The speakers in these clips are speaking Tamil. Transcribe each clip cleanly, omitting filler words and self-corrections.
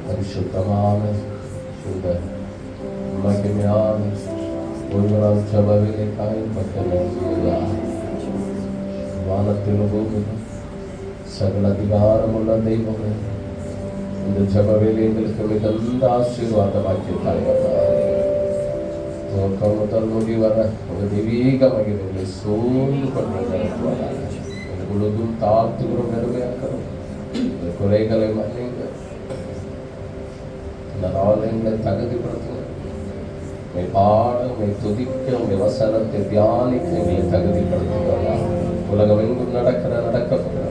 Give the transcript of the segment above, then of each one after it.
பரிசுத்தமான இந்த மகிமையான ஒருவரால் ஜபவிலை காயப்பட்ட வானத்திலும் பூமியிலும் சகல அதிகாரமுள்ள தெய்வமே, இந்த ஜபவேலை எங்களுக்கு மிகுந்த ஆசீர்வாதமாக்கிட்டாங்க. முதல் முடி வர ஒரு தெய்வீக மகிழ்ச்சிகளை சூழ்ந்து கொண்டிருக்கிறார். முழுதும் தாழ்த்துகிறோம், நெருமையாக்கிறோம். குறைகளை மன்னிங்க, இந்த நாளை தகுதிப்படுத்துங்க. பாட துதிக்க வசனத்தை தியானிக்க எங்களை தகுதிப்படுத்துகிறோம். உலகம் எங்கும் நடக்கப்படுற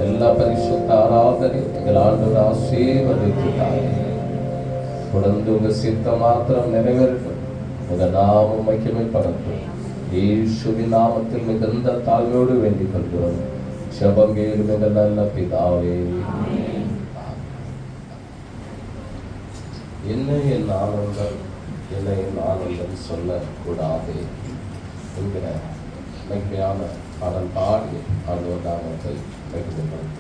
எல்லா பரிசுத்த ஆராதனை எங்கள் ஆண்டவர் ஆசீர்வதித்தார். தொடர்ந்து உங்க சித்தம் மாத்திரம் நிறைவேறட்டும். உங்க நாமம் மகிமைப்படட்டும். இயேசுவின் நாமத்தில் மிகுந்த தாழ்மையோடு வேண்டிக் கொள்கிறோம். ஜெபம் கேளும் எங்கள் நல்ல பிதாவே. என்ன என் ஆனந்தம் சொல்லக்கூடாது என்கிற மகிமையான பாடல் பாடி ஆண்டவர் நாமத்தை மகிமைப்படுத்துவோம்.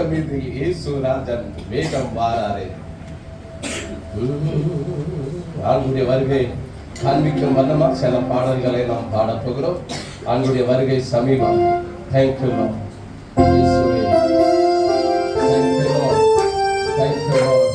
மேகமின்றி இயேசுராஜன் வேகம் வாராரே. ஆண்டுடைய வருகை காண்பிக்கும் வண்ணமா சில பாடல்களை நாம் பாடப் போகிறோம். ஆண்டுடைய வருகை சமீபம். Thank you Lord. இயேசுவே தேங்க்யூ லார்ட். Thank you Lord.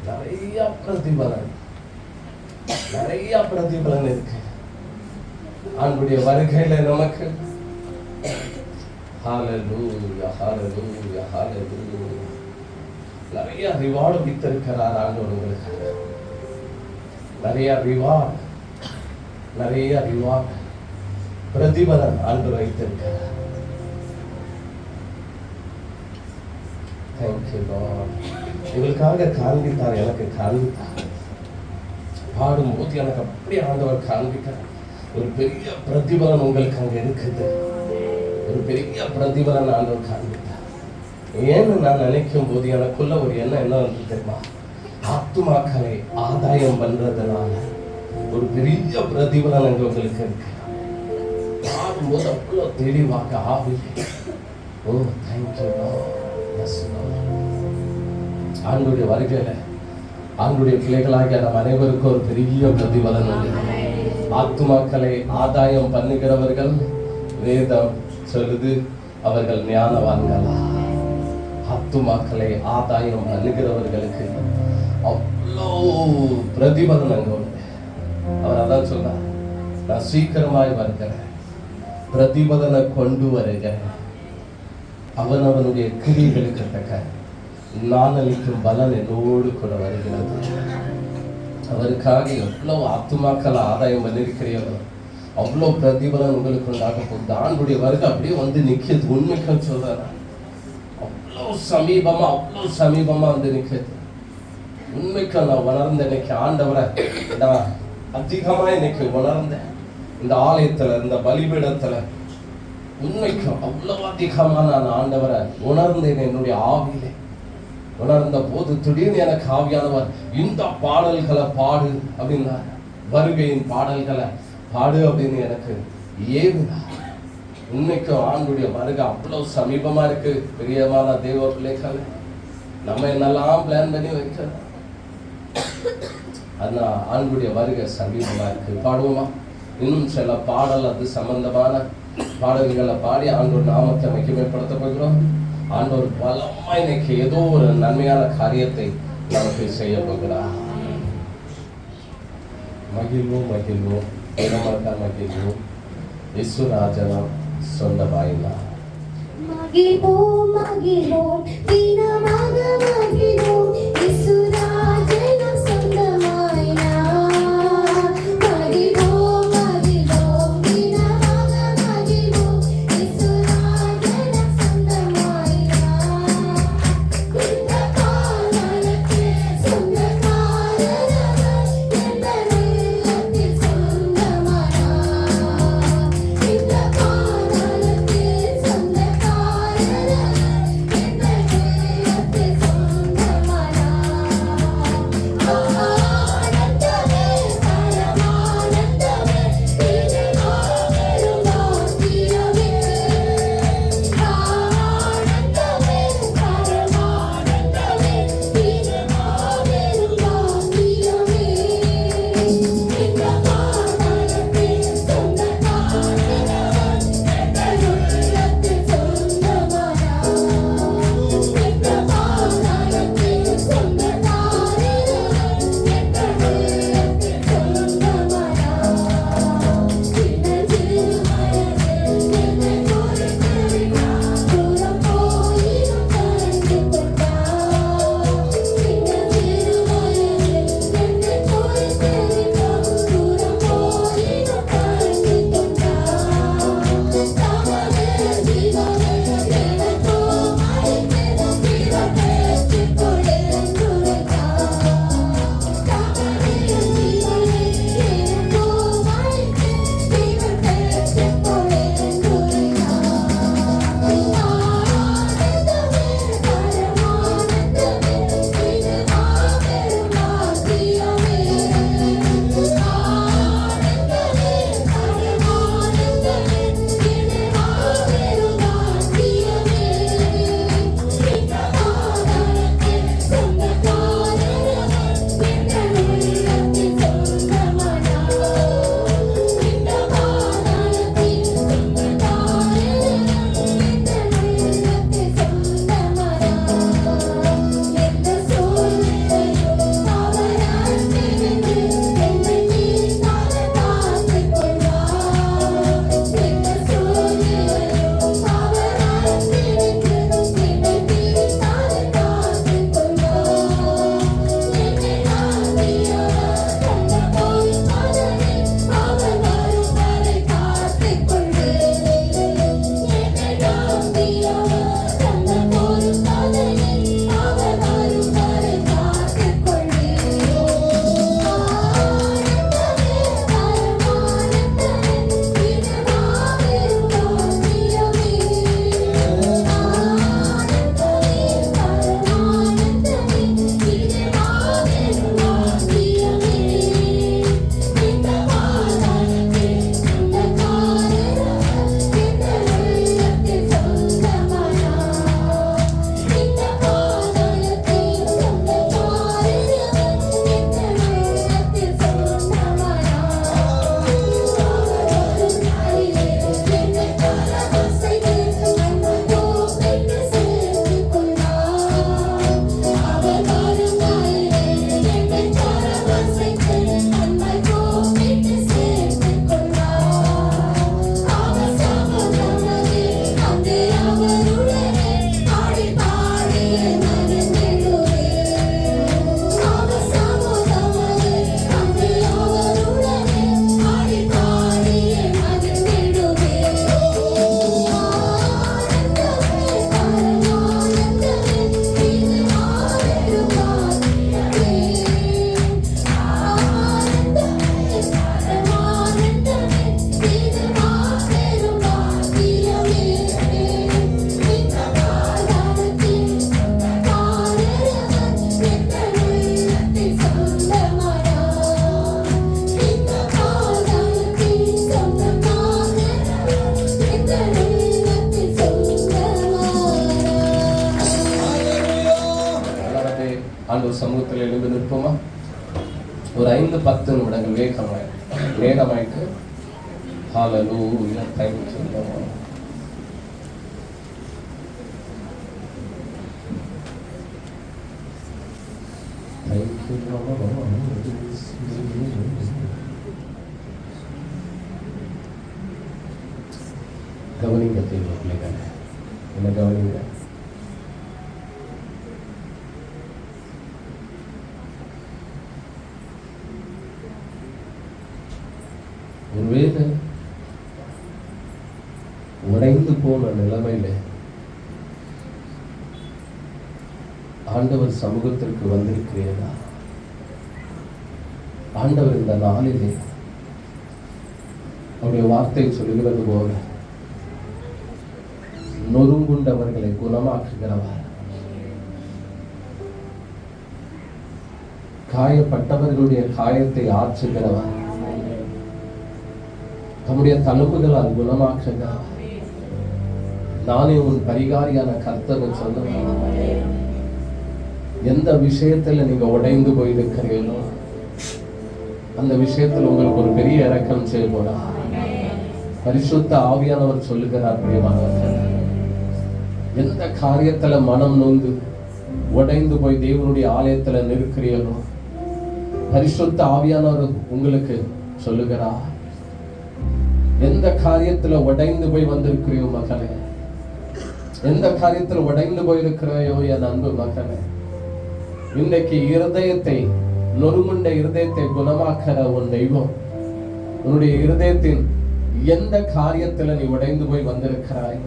நிறைய பிரதிபலன், நிறைய பிரதிபலன் இருக்கு ஆண்டுடைய வருகையில நமக்கு. ஹalleluya ஹalleluya ஹalleluya. நிறைய ரிவார்டு வித்திருக்கிறார் ஆண்டவர் உங்களுக்கு. நிறைய ரிவார்டு பிரதிபலன் ஆண்டு வைத்திருக்கிறார். Thank you Lord. உங்களுக்காக காண்பித்தார், எனக்கு காண்பித்தார். பாடும்போது எனக்கு அப்படி ஆண்டவர் காண்பிக்கிறார். ஒரு பெரிய பிரதிபலன் உங்களுக்கு அங்க இருக்குது. ஒரு பெரிய பிரதிபலன் ஆண்டவர் காண்பித்தார். ஏன்னு நான் நினைக்கும் போது எனக்குள்ள ஒரு எண்ணம் என்ன வந்து தெரியுமா? ஆத்துமாக்களை ஆதாயம் பண்றதுனால ஒரு பெரிய பிரதிபலன் அங்க உங்களுக்கு இருக்கு. பாடும்போது அவ்வளோ தெளிவாக ஆவி. ஓ தேங்க்யூ ஆண்டுடைய வருகையில ஆண்டுடைய பிள்ளைகளாகிய நம் அனைவருக்கும் ஒரு பெரிய பிரதிபலன் உண்டு. ஆத்துமாக்களை ஆதாயம் பண்ணுகிறவர்கள் வேதம் சொல்லுது அவர்கள் ஞானவான்களா. ஆத்துமாக்களை ஆதாயம் பண்ணுகிறவர்களுக்கு அவ்வளோ பிரதிபலன் அங்க உண்டு. அவர் அதான் சொன்னார், நான் சீக்கிரமாய் வருகிறேன், பிரதிபலனை கொண்டு வருகிறேன், அவனவனுடைய கிரியைகளுக்கு தக்க நான் அளிக்கும் பலன் என்னோடு கூட வருகிறது. அவருக்காக எவ்வளவு ஆத்துமாக்களை ஆதாயம் பண்ணிருக்கிறீர்களோ அவ்வளோ பிரதிபலன் உங்களுக்கு உண்டாக போகுது. ஆண்டுடைய வருகை அப்படியே வந்து நிற்கிறது. உண்மைக்கு சொல்றேன், அவ்வளோ சமீபமா வந்து நிற்கிறது. உண்மைக்கு நான் உணர்ந்த இன்னைக்கு ஆண்டவரை நான் அதிகமா இன்னைக்கு உணர்ந்தேன். இந்த ஆலயத்துல, இந்த பலிபீடத்துல உண்மைக்கும் அவ்வளவு அதிகமா நான் ஆண்டவரை உணர்ந்தேன். என்னுடைய ஆவியிலே உணர்ந்த போது திடீர்னு எனக்கு ஆவியானவர் இந்த பாடல்களை பாடு அப்படின்னா, வருகையின் பாடல்களை பாடு அப்படின்னு எனக்கு ஏவினார். உண்மைக்கும் ஆண்டுடைய வருகை அவ்வளவு சமீபமா இருக்கு. பிரியமான தேவ பிள்ளைகள், நம்ம என்னெல்லாம் பிளான் பண்ணி வைக்கிறோம், ஆனா ஆண்டுடைய வருகை சமீபமா இருக்கு. பாடுவோமா? இன்னும் சில பாடல் அது சம்பந்தமான பாடல்களை பாடி ஆண்டோர் நாமத்தை மகிமைப்படுத்த போகிறோம். ஆண்டவர் பலமா இன்னைக்கு ஏதோ ஒரு நன்மையான காரியத்தை நமக்கு செய்ய போகிறார். மகிழ்வோம் மகிழ்வோம் யேசுராஜனம் சொந்த வாயிலா மகிழ்வோம் தினமாக மகிழ்வோம் யேசுராஜனம் சொந்த வாயிலா. மகிழ்வோம் தினமாக மகிழ்வோம் யேசுராஜனம் சொந்த வாயிலா. இந்த காலத்துக்கு சொந்தக்காரர் எந்த நேரத்தில் சொந்தமானார். இந்த காலத்துக்கு சொந்தக்காரர் எந்த நேரத்தில் சொந்தமானார். எழுந்து நிற்போமா? ஒரு 5-10 நிமிடங்கள் வேகமாய் நேரமாயிட்டு. ஹalleluya, thank you Lord. Thank you Lord. கவனிங்க தேவ பிள்ளைகளே, என்ன கவனிங்க. ஒருவேளை உடைந்து போன நிலைமையில ஆண்டவர் சமூகத்திற்கு வந்திருக்கிறீர்களா? ஆண்டவர் இந்த நாளிலே அவருடைய வார்த்தை சொல்லுகிறது போல நொறுங்குண்டவர்களை குணமாக்குகிறவர், காயப்பட்டவர்களுடைய காயத்தை ஆற்றுகிறவர், தம்முடைய தழும்புகளால் குணமாக்குகிறார். நானே உன் பரிகாரியான கர்த்தர் சொல்லுவேன். எந்த விஷயத்துல நீங்க உடைந்து போயிருக்கிறீங்களோ அந்த விஷயத்துல உங்களுக்கு ஒரு பெரிய இரக்கம் செய்யப்போனா பரிசுத்த ஆவியானவர் சொல்லுகிறார். பிரியமானவர்கள், எந்த காரியத்துல மனம் நொந்து உடைந்து போய் தேவனுடைய ஆலயத்துல நிற்கிறீர்களோ பரிசுத்த ஆவியானவர் உங்களுக்கு சொல்லுகிறார். எந்த காரியத்துல உடைந்து போய் வந்திருக்கிறையோ மகனே, எந்த காரியத்துல உடைந்து போயிருக்கிறையோ என் அன்பு மகனே, இன்னைக்கு இருதயத்தை நொறுங்குண்ட இருதயத்தை குணமாக்கிற உன் தெய்வம் உன்னுடைய இருதயத்தின் எந்த காரியத்துல நீ உடைந்து போய் வந்திருக்கிறாய்,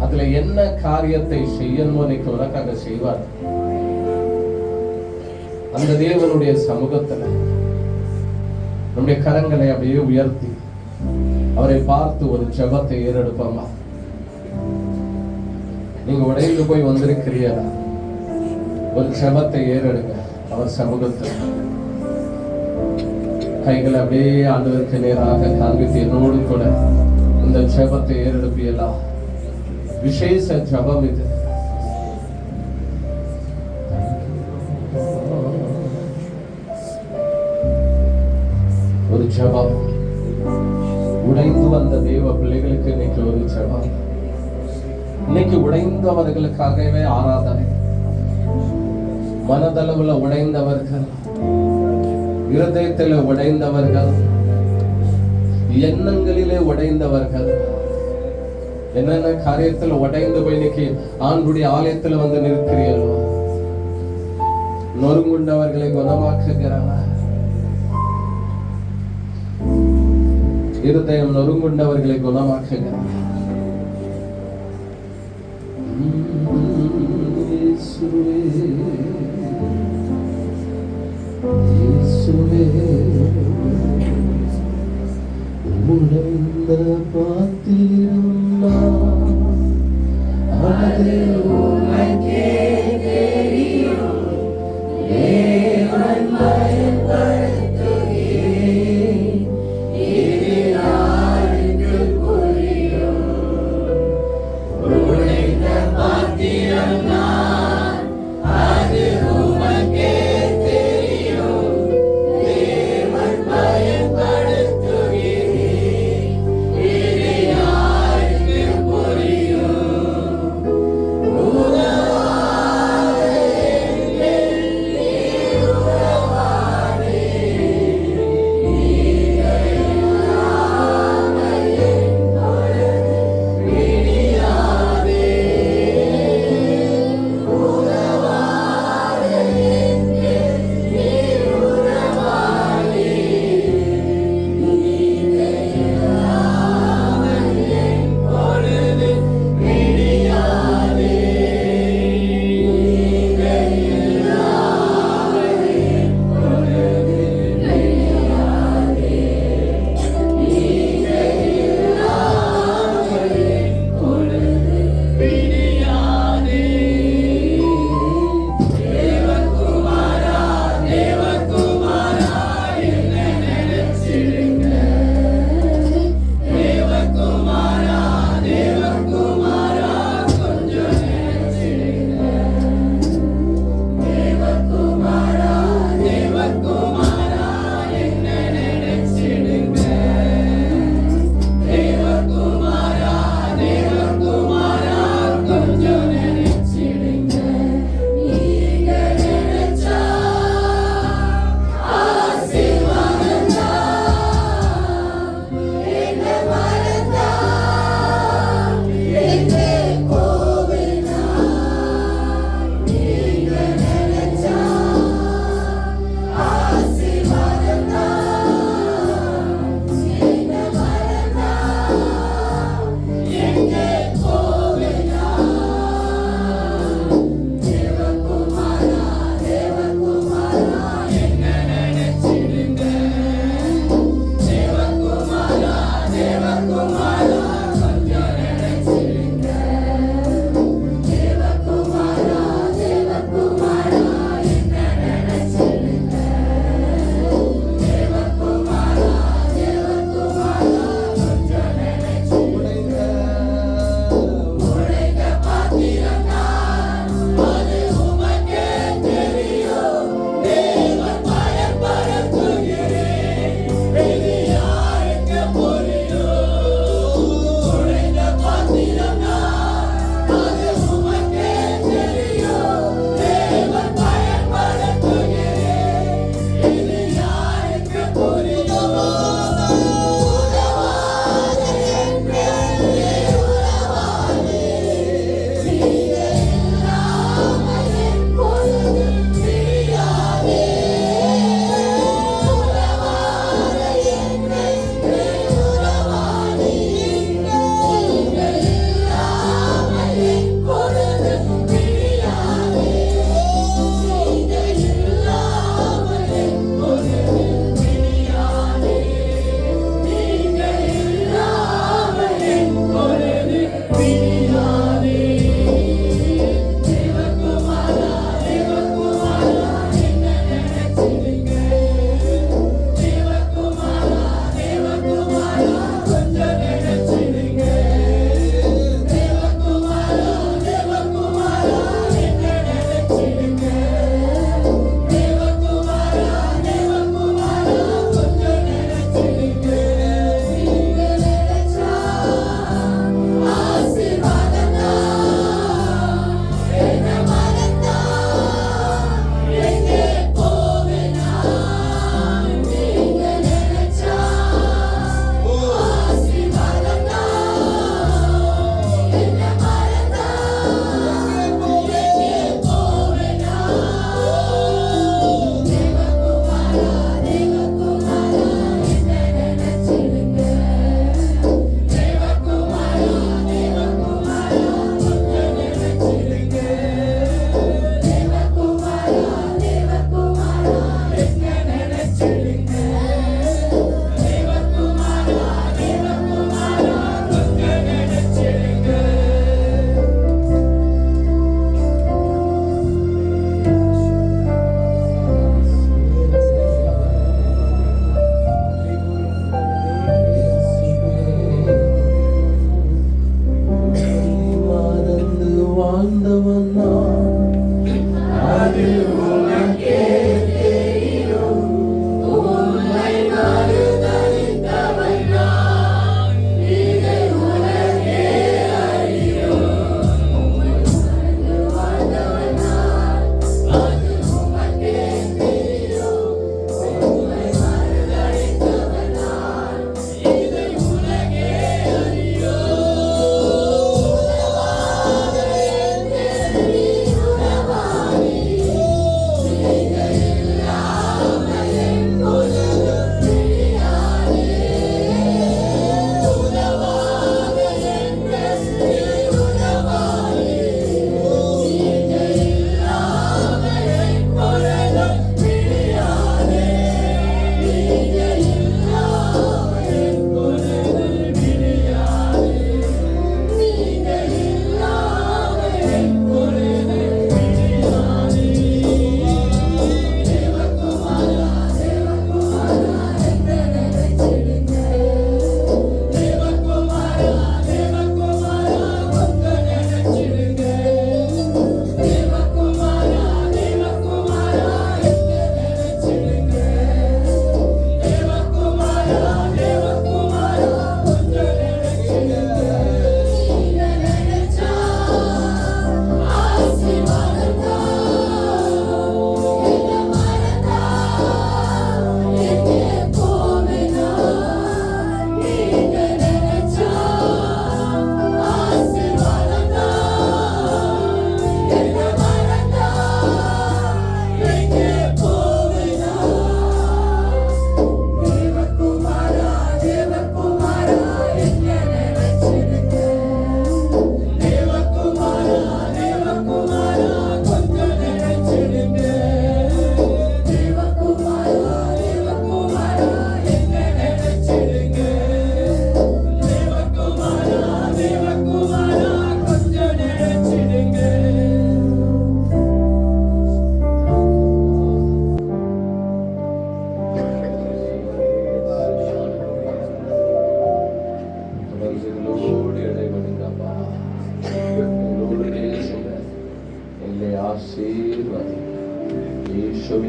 அதுல என்ன காரியத்தை செய்யணுமோ இன்னைக்கு உனக்காக செய்வார். அந்த தேவனுடைய சமூகத்துல நம்முடைய கரங்களை அப்படியே உயர்த்தி அவரை பார்த்து ஒரு ஜெபத்தை ஏறெடுப்போமா? நீங்க உடைந்து போய் வந்திருக்கிறீரா? ஒரு ஜெபத்தை ஏறெடுங்க. அவர் சமூகத்தில் கைகளை அப்படியே ஆண்டவருக்கு நேராக காண்பித்து என்னோடு கூட இந்த ஜெபத்தை ஏறெடுப்பீங்களா? விசேஷ ஜெபம் இது. ஒரு ஜெபம் உடைந்து வந்த தேவ பிள்ளைகளுக்கு இன்னைக்கு ஒரு ஜெபம். இன்னைக்கு உடைந்தவர்களுக்காகவே ஆராதனை. மனதளவுல உடைந்தவர்கள், இருதயத்தில உடைந்தவர்கள், எண்ணங்களிலே உடைந்தவர்கள், என்னென்ன காரியத்துல உடைந்து போய் இன்னைக்கு ஆண்டுடைய ஆலயத்துல வந்து நிற்கிறீர்களோ நொறுங்குண்டவர்களை குணமாக்குகிறார். இருதயம் நொறுங்குண்டவர்களை குணமாக்குகிறார். உடைந்த பாத்திரம் அது உனக்கே தெரியும். தேவன் பயன்படுத்துகிறேன், இது யாருக்கு புரியும்? உடைந்த பாத்திரம் நான், அது உனக்கே தெரியும். தேவன் பயன்படுத்துகிறேன், இது யாருக்கு புரியும்? உதவாத எங்கள் உதவாத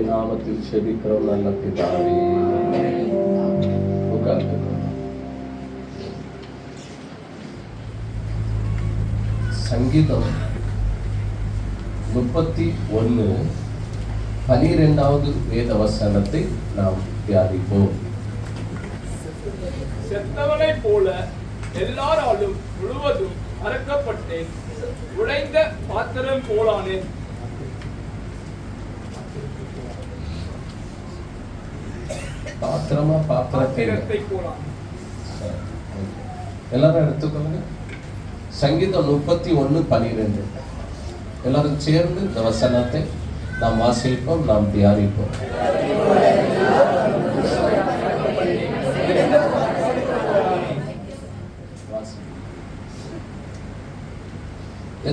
இயேசுவின் நாமத்தில் செபிக்கிறோம் நல்ல பிதாவே. உட்கார்ந்து. சங்கீதம் 31:12 வேத வசனத்தை நாம் தியானிப்போம். செத்தவனை போல எல்லாராலும் முழுவதும் அறுக்கப்பட்டேன், உடைந்த பாத்திரம் போலானேன். பாத்திரத்தை போலான். எல்லாரும் எடுத்துக்கொள்ளுங்க. சங்கீதம் 31:12. எல்லாரும் சேர்ந்து இந்த வசனத்தை நாம் வாசிப்போம், நாம் தியானிப்போம்.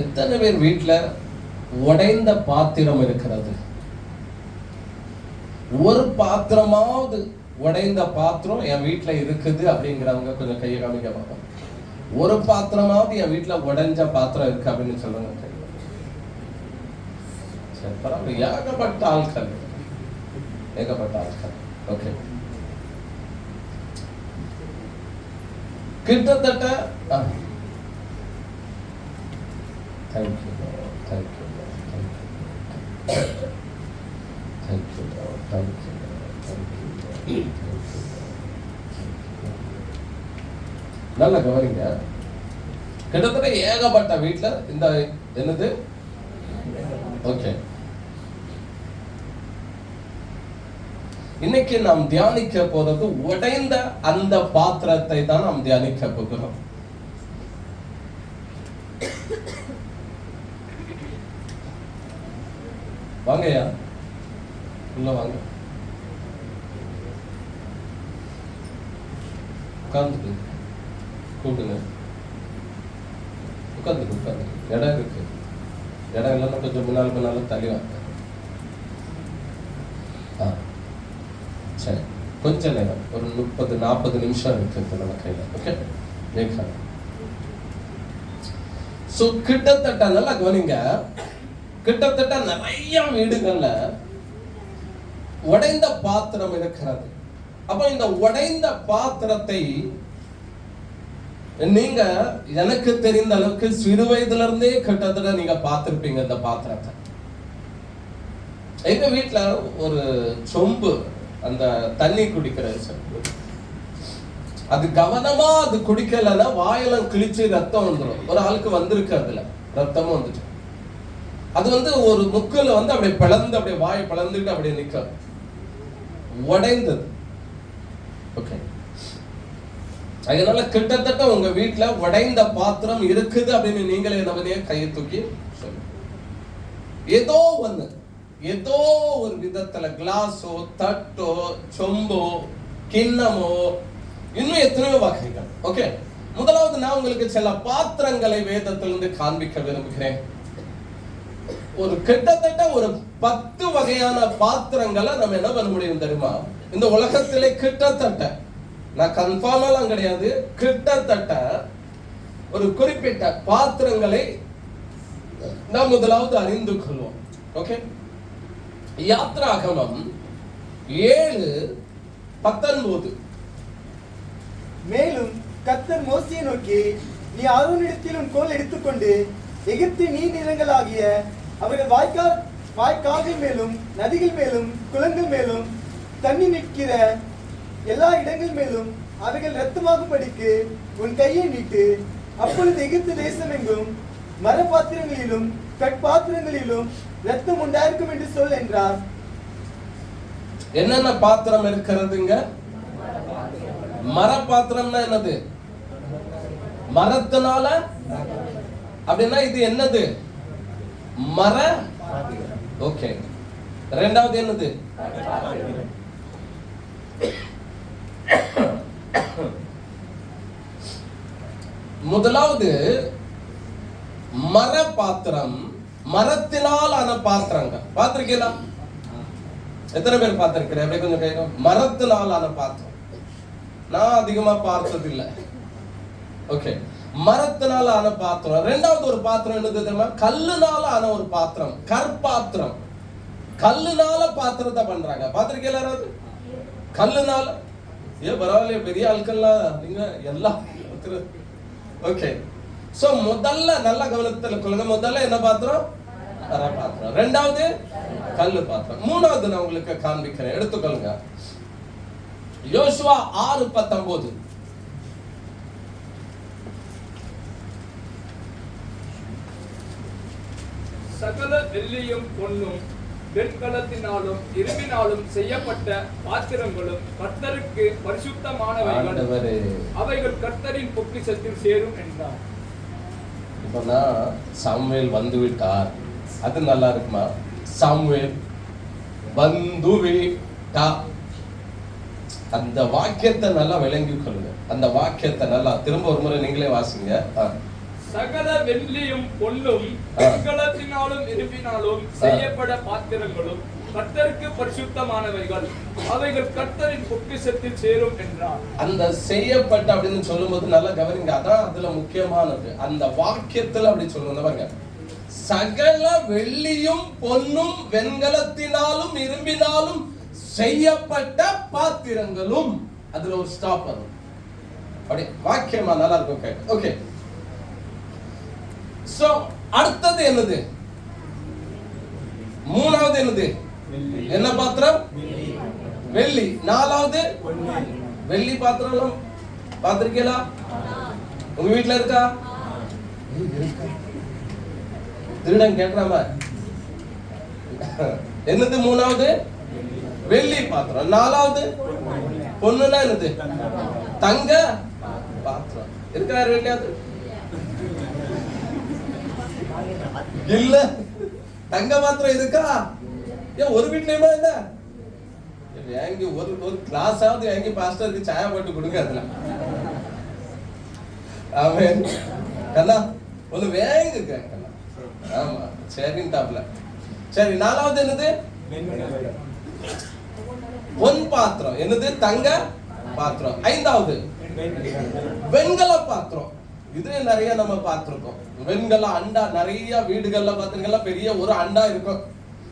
எத்தனை பேர் வீட்டுல உடைந்த பாத்திரம் இருக்கிறது? ஒரு பாத்திரமாவது உடைந்த பாத்திரம் என் வீட்டுல இருக்குது அப்படிங்கிறவங்க கொஞ்சம் கையை காமிக்க பார்ப்போம். ஒரு பாத்திரமாவது என் வீட்டுல உடைஞ்ச பாத்திரம் இருக்கு அப்படின்னு சொல்லுங்க. சரி, பரவாயில்ல. ஏகப்பட்ட ஆட்கள். ஓகே, கிட்டத்தட்ட தேங்க்யூ. நல்ல கவனிங்க. கிட்டத்தட்ட ஏகப்பட்ட வீட்டுல இந்த என்னது? ஓகே, இன்னைக்கு நாம் தியானிக்க போறது உடைந்த அந்த பாத்திரத்தை தான் நாம் தியானிக்க போகிறோம். வாங்கய்யா, உள்ள வாங்க. உட்கார்ந்து கூப்பிடுங்க. உட்கார்ந்து இடம் இருக்கு. இடம் இல்லைன்னா கொஞ்சம் முன்னால தள்ளி வாங்க. சரி, கொஞ்ச நேரம், ஒரு 30-40 நிமிஷம் இருக்கு நம்ம கையில. ஓகே, கிட்டத்தட்ட நல்லா கவனிங்க. கிட்டத்தட்ட நிறைய வீடுகள்ல உடைந்த பாத்திரம் இருக்கிறது. அப்ப இந்த உடைந்த பாத்திரத்தை நீங்க எனக்கு தெரிந்த அளவுக்கு சிறு வயதுல இருந்தே கிட்டத்தட்ட நீங்க பார்த்திருப்பீங்க. இந்த பாத்திரத்தை எங்க வீட்டுல ஒரு சொம்பு, அந்த தண்ணி குடிக்கிற சொம்பு, அது கவனமா அது குடிக்கலன்னா வாயெல்லாம் கிழிச்சு ரத்தம் வந்துடும். ஒரு ஆளுக்கு வந்திருக்கு, அதுல ரத்தமும் வந்துச்சு. அது ஒரு முக்குல அப்படியே பிளந்து, அப்படியே வாயை பிளந்துட்டு அப்படியே நிக்க உடைந்தது. ஓகே, அதனால கிட்டத்தட்ட உங்க வீட்டுல உடைந்த பாத்திரம் இருக்குது அப்படின்னு நீங்களே நம்மளே கையை தூக்கி சொல்லு. ஏதோ ஒரு விதத்துல கிளாஸோ, தட்டோ, சொம்போ, கிண்ணமோ, இன்னும் எத்தனையோ வகைகள். ஓகே, முதலாவது நான் உங்களுக்கு சில பாத்திரங்களை வேதத்திலிருந்து காண்பிக்க விரும்புகிறேன். கிட்டத்தட்ட ஒரு 10 வகையான பாத்திரங்களை நம்ம என்ன பண்ண முடியும் தெரியுமா? இந்த உலகத்திலே கிட்டத்தட்ட, நான் கன்ஃபார்மெல்லாம் கிடையாது, கிட்டத்தட்ட ஒரு குறிப்பிட்ட பாத்திரங்களை நாம் முதலாவது அறிந்து கொள்வோம். ஓகே, யாத்ராகமம் 7:19. மேலும் கர்த்தர் மோசேயை நோக்கி, நீ ஆரோனிடத்தில் உன் கோல் எடுத்துக்கொண்டு எகிப்து நீர்நிலங்களாகிய அவர்கள் வாய்க்கால்கள் மேலும், நதிகள் மேலும், குளங்கள் மேலும், தண்ணி நிற்கிற எல்லா இடங்கள் மேலும் அவைகள் இரத்தமாகும்படிக்கு உன் கையை நீட்டு. அப்பொழுது எகிப்து தேசம் எங்கும் மரபாத்திரங்களிலும் கட்பாத்திரங்களிலும் இரத்தம் உண்டாயிருக்கும் என்று சொல் என்றார். என்னென்ன பாத்திரம் இருக்கிறதுங்க? மரபாத்திரம்னா என்னது? மரத்தினால. அப்படின்னா இது என்னது? மர. ஓகே, இரண்டாவது என்னது? முதலாவது மர பாத்திரம், மரத்தினால் ஆன பாத்திரங்கள். பார்த்திருக்கீங்களா? எத்தனை பேர் பார்த்திருக்கிறேன்? அப்படியே கொஞ்சம் கையில. மரத்தினால் ஆன பாத்திரம் நான் அதிகமா பார்த்தது இல்லை. ஓகே, மரத்தினால ஆன பாத்திரம். இரண்டாவது ஒரு பாத்திரம் என்னது தெரியுமா? கல்லுனால ஆன ஒரு பாத்திரம், கற்பாத்திரம். கல்லுனால பாத்திரத்தை பண்றாங்க. பாத்திருக்கீங்களா யாராவது? கல்லுனால. ஏன் பரவாயில்லையே, பெரிய ஆட்கள்லாம் நீங்க எல்லாம். ஓகே, சோ முதல்ல நல்ல கவனத்துல கொள்ளுங்க. முதல்ல என்ன பாத்திரம்? அற பாத்திரம். ரெண்டாவது கல்லு பாத்திரம். மூணாவது நான் உங்களுக்கு காண்பிக்கிறேன், எடுத்துக்கொள்ளுங்க. யோசுவா 6:19. சகல வெள்ளியும் பொன்னும் வெண்கலத்தினாலும் இரும்பினாலும் செய்யப்பட்ட பாத்திரங்களும் கர்த்தருக்கு பரிசுத்தமானவைகள், ஆண்டவரே, அவைகள் கர்த்தரின் பொக்கிஷத்தில் சேரும் என்றார். இப்பனா சாமுவேல் வந்து விட்டார். அது நல்லா இருக்குமா? சாமுவேல் வந்து விட்டார். அந்த வாக்கியத்தை நல்லா விளங்கி கொள்ளுங்க. அந்த வாக்கியத்தை நல்லா திரும்ப ஒரு முறை நீங்களே வாசிங்க. சகல வெள்ளியும் பொன்னும் வெண்கலத்தினாலும் இரும்பினாலும் செய்யப்பட பாத்திரங்களும் கர்த்தருக்கு பரிசுத்தமானவைகள், அவைகள் கர்த்தரின் பொக்கிஷத்தில் சேரும் என்றார். அந்த செய்யப்பட்ட அப்படின்னு சொல்லும்போது நல்லா கவனிங்க. அதான் அதுல முக்கியமானது. அந்த வாக்கியத்துல அப்படி சொல்லுங்க. சகல வெள்ளியும் பொன்னும் வெண்கலத்தினாலும் இரும்பினாலும் செய்யப்பட்ட பாத்திரங்களும், அதுல ஒரு ஸ்டாப் வரும். அப்படி வாக்கியமா நல்லா இருக்கும். ஓகே, சோ அடுத்தது என்னது? மூணாவது என்னது? என்ன பாத்திரம்? வெள்ளி. நாலாவது வெள்ளி பாத்திரம் பாத்திருக்கீங்களா? உங்க வீட்டுல இருக்கா? திருடன் கேட்கறாம என்னது? மூணாவது வெள்ளி பாத்திரம். நாலாவது பொண்ணுனா என்னது? தங்க பாத்திரம். இருக்கா இல்லையாது? இல்ல, தங்க பாத்திரம் இருக்கா? ஏன் ஒரு வீட்லயுமா இல்ல? வாங்கி ஒரு கிளாஸ் ஆகுது வாங்கி பாஸ்டருக்கு சாயா போட்டு கொடுங்க. அதுல ஆமென். கண்ணா ஒண்ணு வேங்குங்க கண்ணா. ஆமா, சரிங்க. சரி, நாலாவது என்னது? பொன் பாத்திரம். என்னது? தங்க பாத்திரம். ஐந்தாவது வெண்கல பாத்திரம். இது நிறைய நம்ம பார்த்திருக்கோம். வெண்கல அண்டா நிறைய வீடுகள்ல பாத்தீங்கன்னா பெரிய ஒரு அண்டா இருக்கும்.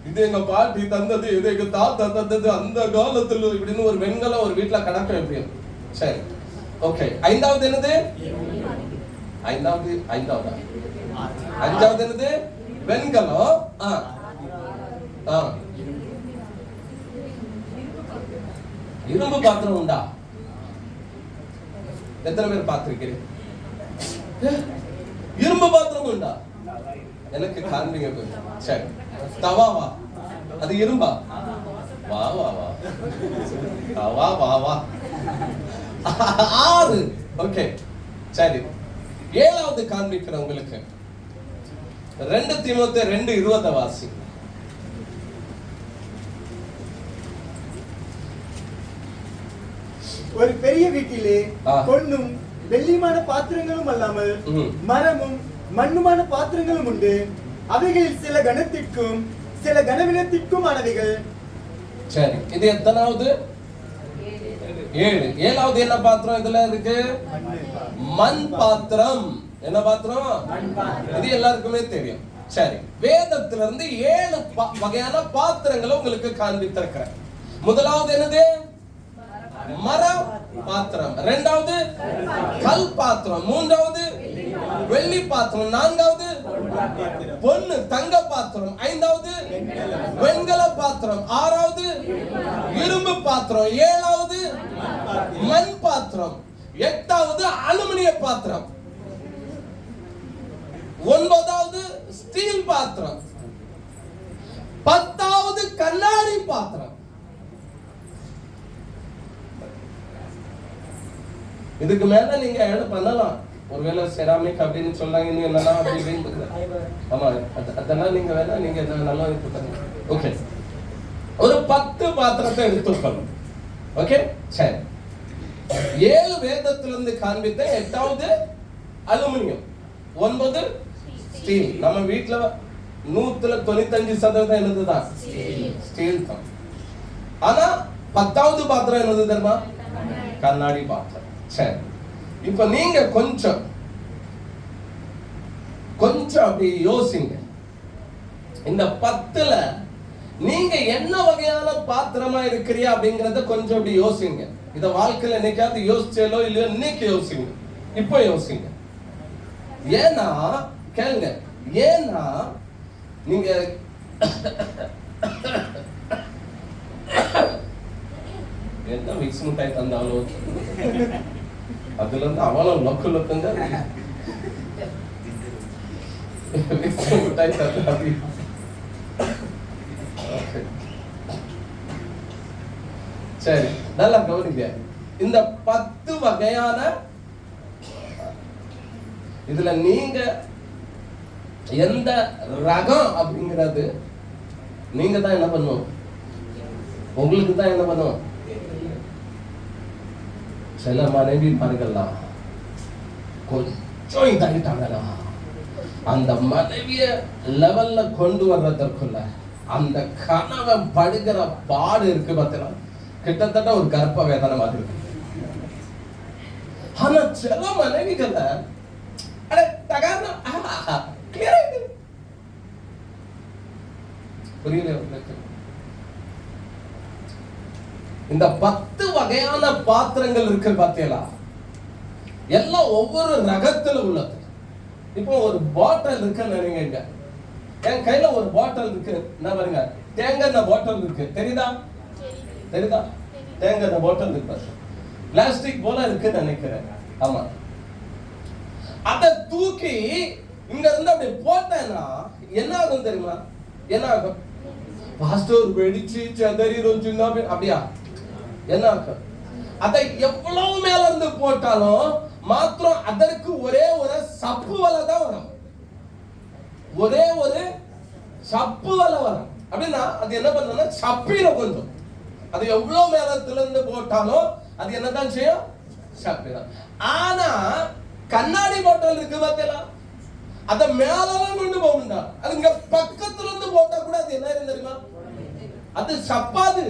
இது எங்க பாட்டி தந்தது, இது எங்க தாத்தா தந்தது, அந்த காலத்துல இப்படின்னு ஒரு வெண்கல ஒரு வீட்டுல கணக்கு எப்படியும். சரி, ஓகே. ஐந்தாவது என்னது? அஞ்சாவது என்னது? வெண்கலம். இரும்பு பாத்திரம் உண்டா? எத்தனை பேர் பார்த்திருக்கிறீங்க? இரும்பு பாத்திரம் உண்டா? எனக்கு காண்பீங்க. சரி, தவாவா? அது இரும்பா? வா வா வா வா வா வா. 6. ஓகே, சரி. ஏழாவது காண்பிக்கிறேன் உங்களுக்கு. 2 தீமோத்தேயு 2:20 வாசி. ஒரு பெரிய வீட்டிலே பொன்னும் வெள்ளியுமான பாத்திரங்களும் அல்லாமல் மரமும் மண்ணுமான பாத்திரங்களும் உண்டு. அவைகளில் சில கனத்திற்கும் சில கனவீனத்திற்கும் ஆனவைகள். சரி, இது எத்தனாவது? 7. ஏழாவது என்ன பாத்திரம் இதுல இருக்கு? மண் பாத்திரம். என்ன பாத்திரம்? இது எல்லாருக்குமே தெரியும். சரி, வேதத்துல இருந்து 7 வகையான பாத்திரங்களை உங்களுக்கு காண்பித்திருக்கிறேன். முதலாவது என்னது? மர பாத்திரம். இரண்டாவது கல் பாத்திரம். மூன்றாவது வெள்ளி பாத்திரம். நான்காவது பொன்னு தங்க பாத்திரம். ஐந்தாவது வெண்கல பாத்திரம். ஆறாவது இரும்பு பாத்திரம். ஏழாவது மண் பாத்திரம். எட்டாவது அலுமினிய பாத்திரம். ஒன்பதாவது ஸ்டீல் பாத்திரம். 10வது கண்ணாடி பாத்திரம். இதுக்கு மேல நீங்க ஆட் பண்ணலாம். ஒருவேளை செராமிக் அப்படின்னு சொன்னாங்க, நீங்க நல்லா அப்படி. ஆமா, அதெல்லாம் நீங்க வேணா நீங்க நல்லா பண்ணுங்க. ஓகே, ஒரு 10 பாத்திரத்தை எடுத்துக்கணும். ஓகே, சரி. 7 வேதத்திலிருந்து காண்பித்த. 8வது அலுமினியம். 9 ஸ்டீல். நம்ம வீட்டுல 195% என்னதுதான்? ஸ்டீல் தான். ஆனா 10வது பாத்திரம் என்னது தெரியுமா? கண்ணாடி பாத்திரம். சரி, இப்ப நீங்க கொஞ்சம் அப்படி யோசிங்க. இந்த 10ல நீங்க என்ன வகையான பாத்திரமா இருக்கிறீ அப்படிங்கறத கொஞ்சம் அப்படி யோசிங்க. இத வாழ்க்கையில என்னைக்காவது யோசிச்சேலோ இல்லையோ இன்னைக்கு யோசிங்க, இப்போ யோசிங்க. ஏன்னா கேளுங்க, ஏன்னா நீங்க என்ன மிக்ஸ் மிட்டாய் தந்தாலும் அதுல இருந்து அவளும் லொக்கு லொக்குங்க மிக்ஸ் மிட்டாய் தந்தாலும். சரி, நல்லா கவனிங்க. இந்த 10 வகையான இதுல நீங்க எந்த ரகம் அப்படிங்கிறது நீங்க தான் என்ன பண்ணும், உங்களுக்கு தான் என்ன பண்ணும். சில மனைவிமார்கள்லாம் கொஞ்சம் இதாகிட்டாங்கன்னா அந்த மனைவிய லெவல்ல கொண்டு வர்றதற்குள்ள அந்த கணவன் படுகிற பாடு இருக்கு பார்த்தீங்கன்னா கிட்டத்தட்ட ஒரு கர்ப்ப வேதனை மாதிரி இருக்கு. ஆனா சில மனைவிகள புரியல உங்களுக்கு? இந்த 10 வகையான பாத்திரங்கள் இருக்கு பார்த்தீங்களா, எல்லாம் ஒவ்வொரு ரகத்துல உள்ளது. இப்போ ஒரு பாட்டில் இருக்குன்னு நினைங்க, என் கையில ஒரு பாட்டில் இருக்கு, என்ன பாருங்க, தேங்காய் பாட்டில் இருக்கு, தெரியுதா? தெரியுதா? தேங்காய் பாட்டில் இருக்கு, பிளாஸ்டிக் போல இருக்குன்னு நினைக்கிறேன். ஆமா, அத தூக்கி இங்க இருந்து அப்படி போட்டேன்னா என்ன ஆகும் தெரியுமா? என்ன ஆகும்? பாஸ்டர் வெடிச்சு செதறிடும் சின்ன அப்படியா? என்ன ஆகும்? அதை எவ்வளவு மேல இருந்து போட்டாலும் மாத்திரம் அதற்கு ஒரே ஒரு சப்பு வலை தான் வரும், ஒரே ஒரு சப்பு வலை வரும். அப்படின்னா அது என்ன பண்ணுன்னா சப்பிடும் கொஞ்சம். அது எவ்வளவு மேலத்துல இருந்து போட்டாலும் அது என்னதான் செய்யும்? சப்பிடும். ஆனா கண்ணாடி பாட்டில் இருக்கு பார்த்தீங்களா, அத மேலாம் கொண்டு போகும்டா, அது இங்க பக்கத்துல இருந்து போட்டா கூட அது என்ன தெரியுமா? அது சப்பாது,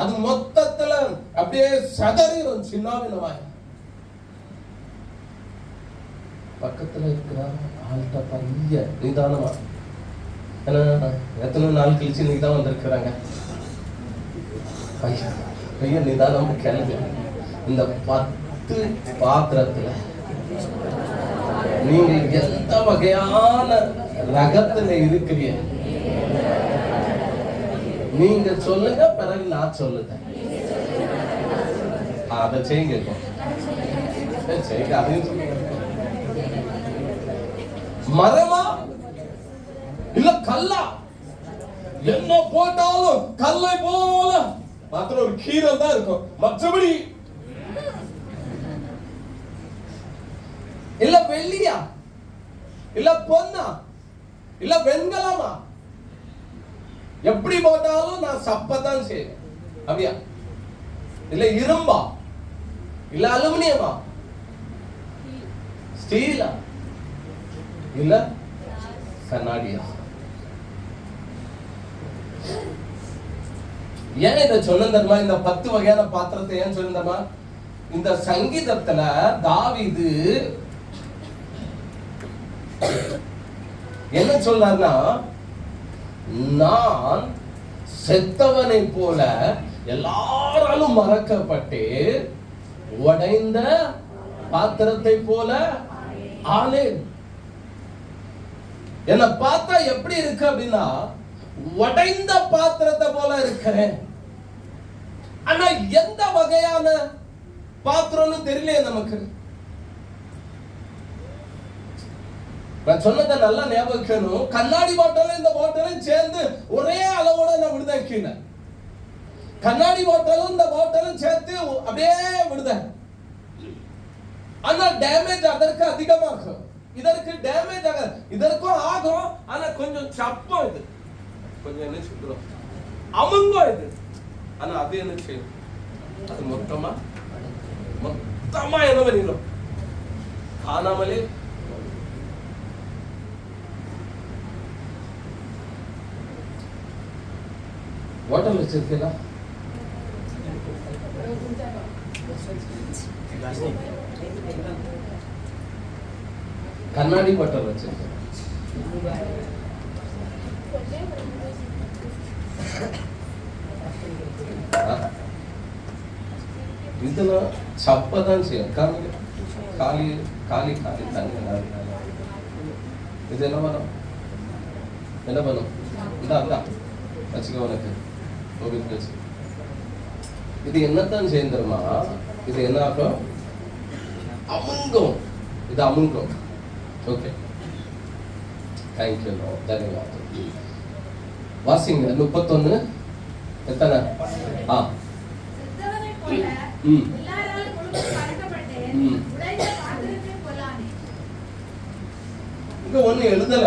அது மொத்தத்துல அப்படியே சதறிடும் சின்னாவினமாய். பக்கத்துல இருக்கிற ஆள்கிட்ட பைய நிதானமா, ஏன்னா எத்தனை நாள் கழிச்சு நீ தான் வந்திருக்கிறாங்க, பைய நிதானமா கேளுங்க. இந்த 10 பாத்திரத்துல நீங்க எந்த வகையான ரகத்துல இருக்கிறீங்க நீங்க சொல்லுங்க, பிறகு நான் சொல்லுங்க. அதை செய்யுங்க, செய்யுங்க. அதையும் சொல்லுங்க. மரமா இல்ல கல்லா, என்ன போட்டாலும் கல்லை போல மாத்திரம் ஒரு கீரல் தான் இருக்கும், மற்றபடி இல்ல வெள்ளியா இல்ல பொன்னா இல்ல வெண்கலமா, எப்படி போட்டாலும் நான் சப்பதான் செய்வேன். அப்படியா? இல்ல இரும்பா இல்ல அலுமினியமா, ஸ்டீலா இல்ல கண்ணாடியா? ஏன் இதை சொன்னதமா? இந்த 10 வகையான பாத்திரத்தை ஏன் சொன்னதமா? இந்த சங்கீதத்துல தாவீது என்ன சொல்றாருன்னா, நான் செத்தவனை போல எல்லாராலும் மறக்கப்பட்டு உடைந்த பாத்திரத்தை போல ஆனேன். என்ன பார்த்தா எப்படி இருக்கு அப்படின்னா உடைந்த பாத்திரத்தை போல இருக்கிறேன். ஆனா எந்த வகையான பாத்திரம்னு தெரியலையே நமக்கு. நான் சொன்னதை நல்லா ஞாபகம், கண்ணாடி பாட்டிலும் இந்த பாட்டிலும் சேர்ந்து ஒரே அளவோட நான் விடுதேன் கீழே. கண்ணாடி பாட்டிலும் இந்த பாட்டிலும் சேர்த்து அப்படியே விடுதேன். ஆனா டேமேஜ் அதற்கு அதிகமாகும், இதற்கு டேமேஜ் ஆக, இதற்கும் ஆகும். ஆனா கொஞ்சம் சப்பம், இது கொஞ்சம் என்ன சொல்றோம் அமுங்கும் இது. ஆனா அது என்ன செய்யும்? அது மொத்தமா என்ன பண்ணிடும்? காணாமலே ஹோட்டல் வச்சிருக்கீங்களா? கண்ணாடி பாட்டில் வச்சிருக்கேன். இதெல்லாம் சப்பதான் செய்யும். காலி காலி காலி தண்ணி. இது என்ன பண்ணும்? என்ன பண்ணும்? இந்தா வச்சுக்க உனக்கு கோவிலுக்கு வச்சு. இது என்னத்தான் செய்யும் தெரியுமா? இது என்ன ஆகும்? அமுங்கும். இது அமுங்கும். Okay, thank you. தன்யவாதம். வாசிங்க 31 எத்தனை? செத்தவனைப் போல எல்லாராலும் முழுவதும் மறக்கப்பட்டேன். உடைந்த பாத்திரத்தைப் போலானே. இங்க ஒண்ணு எழுதல.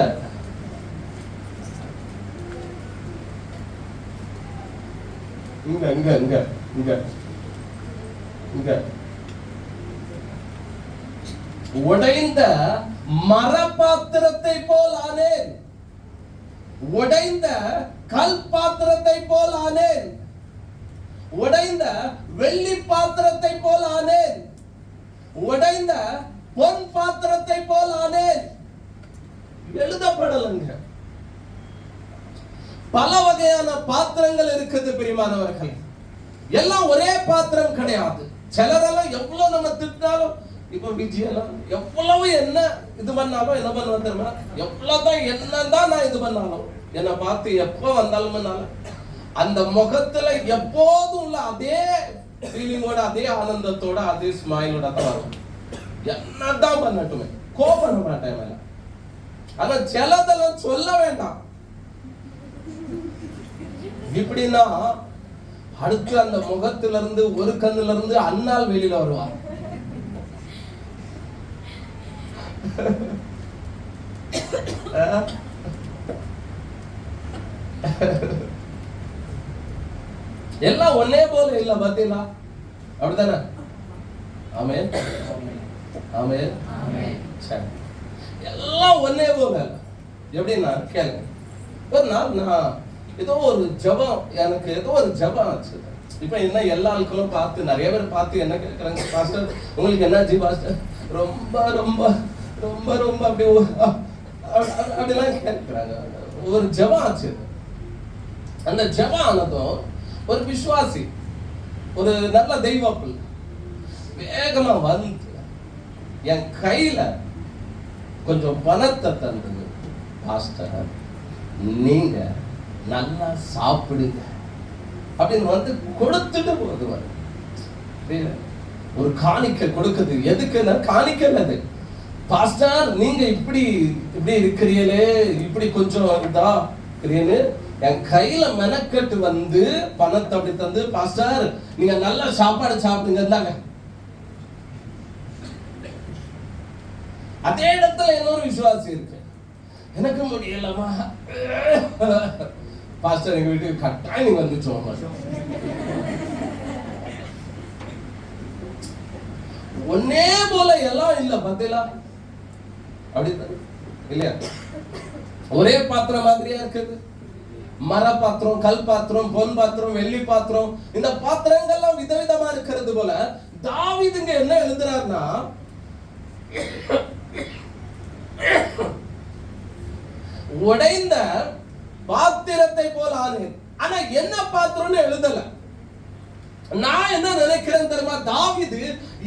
இங்க இங்க இங்க இங்க இங்க உடைந்த மரபாத்திரத்தை போல் ஆனேன். உடைந்த கல் பாத்திரத்தை போல் ஆனேன். உடைந்த வெள்ளி பாத்திரத்தை போல் ஆனேன். உடைந்த பொன் பாத்திரத்தை போல் ஆனேன். எழுதப்படலங்க. பல வகையான பாத்திரங்கள் இருக்குது பிரியமானவர்கள். எல்லாம் ஒரே பாத்திரம் கிடையாது. சிலரெல்லாம் எவ்வளவு நம்ம திட்டினாலும், இப்ப விஜயெல்லாம் எவ்வளவு என்ன இது பண்ணாலும் என்ன பண்ணுவேன் தெரியுமா? எவ்வளவுதான் என்னதான் நான் இது பண்ணாலும் என்னை பார்த்து எப்ப வந்தாலும் அந்த முகத்துல எப்போதும் உள்ள அதே ஃபீலிங்கோட, அதே ஆனந்தத்தோட, அதே ஸ்மைலோட தான் வரும். என்னதான் பண்ணட்டுமே, கோபம் மாட்டேன் மேல. ஆனா சிலதெல்லாம் சொல்ல வேண்டாம். இப்படின்னா அடுத்து அந்த முகத்துல இருந்து ஒரு கண்ணுல இருந்து அண்ணால் வெளியில வருவார். எல்லாம் ஒன்னே போல இல்ல, பாத்தீங்களா? அப்படித்தானே? ஆமென் ஆமென். சரி, எல்லாம் ஒன்னே போல இல்ல. எப்படின்னா கேளுங்க. ஒரு நாள் நான் ஏதோ ஒரு ஜபம், எனக்கு ஏதோ ஒரு ஜபம் ஆச்சு. இப்ப என்ன எல்லா ஆட்களும் பார்த்து, நிறைய பேர் பார்த்து என்ன கேட்கறாங்க, பாஸ்டர் உங்களுக்கு என்னாச்சு பாஸ்டர்? ரொம்ப ரொம்ப ரொம்ப ரொம்ப அப்படிலாம் கேட்கிறாங்க. ஒரு ஜபம் ஆச்சு. அந்த ஜபம் ஆனதும் ஒரு விசுவாசி, ஒரு நல்ல தெய்வப்பிள் வேகமா வந்து என் கையில கொஞ்சம் பணத்தை தந்தது. பாஸ்டர் நீங்க நல்லா சாப்பிடுங்க அப்படின்னு வந்து கொடுத்துட்டு போதுவாரு. ஒரு காணிக்கை கொடுக்குது. எதுக்குன்னா காணிக்கை அது. பாஸ்டர் நீங்க இப்படி இப்படி இருக்கிறீங்களே, இப்படி கொஞ்சம் இதா இருக்கிறீன்னு என் கையில மெனக்கட்டு வந்து பணத்தை அப்படி தந்து, பாஸ்டர் நீங்க நல்ல சாப்பாடு சாப்பிடுங்க இருந்தாங்க. அதே இடத்துல இன்னொரு விசுவாசி இருக்கு. எனக்கு முடியலமா பாஸ்டர் எங்க வீட்டுக்கு கட்டாயம் நீங்க வந்துச்சோம். ஒன்னே போல எல்லாம் இல்ல, பத்திலா அப்படித்தான் இல்லையா? ஒரே பாத்திரம் மாதிரியா இருக்குது. மர பாத்திரம், கல் பாத்திரம், பொன் பாத்திரம், வெள்ளி பாத்திரம், இந்த பாத்திரங்கள்லாம் விதவிதமா இருக்கிறது போல தாவீதுங்க என்ன எழுதுறாருன்னா, உடைந்த பாத்திரத்தை போல ஆனேன். ஆனா என்ன பாத்திரம்னு எழுதல. நான் என்ன நினைக்கிறேன் தெரியுமா? தாவீது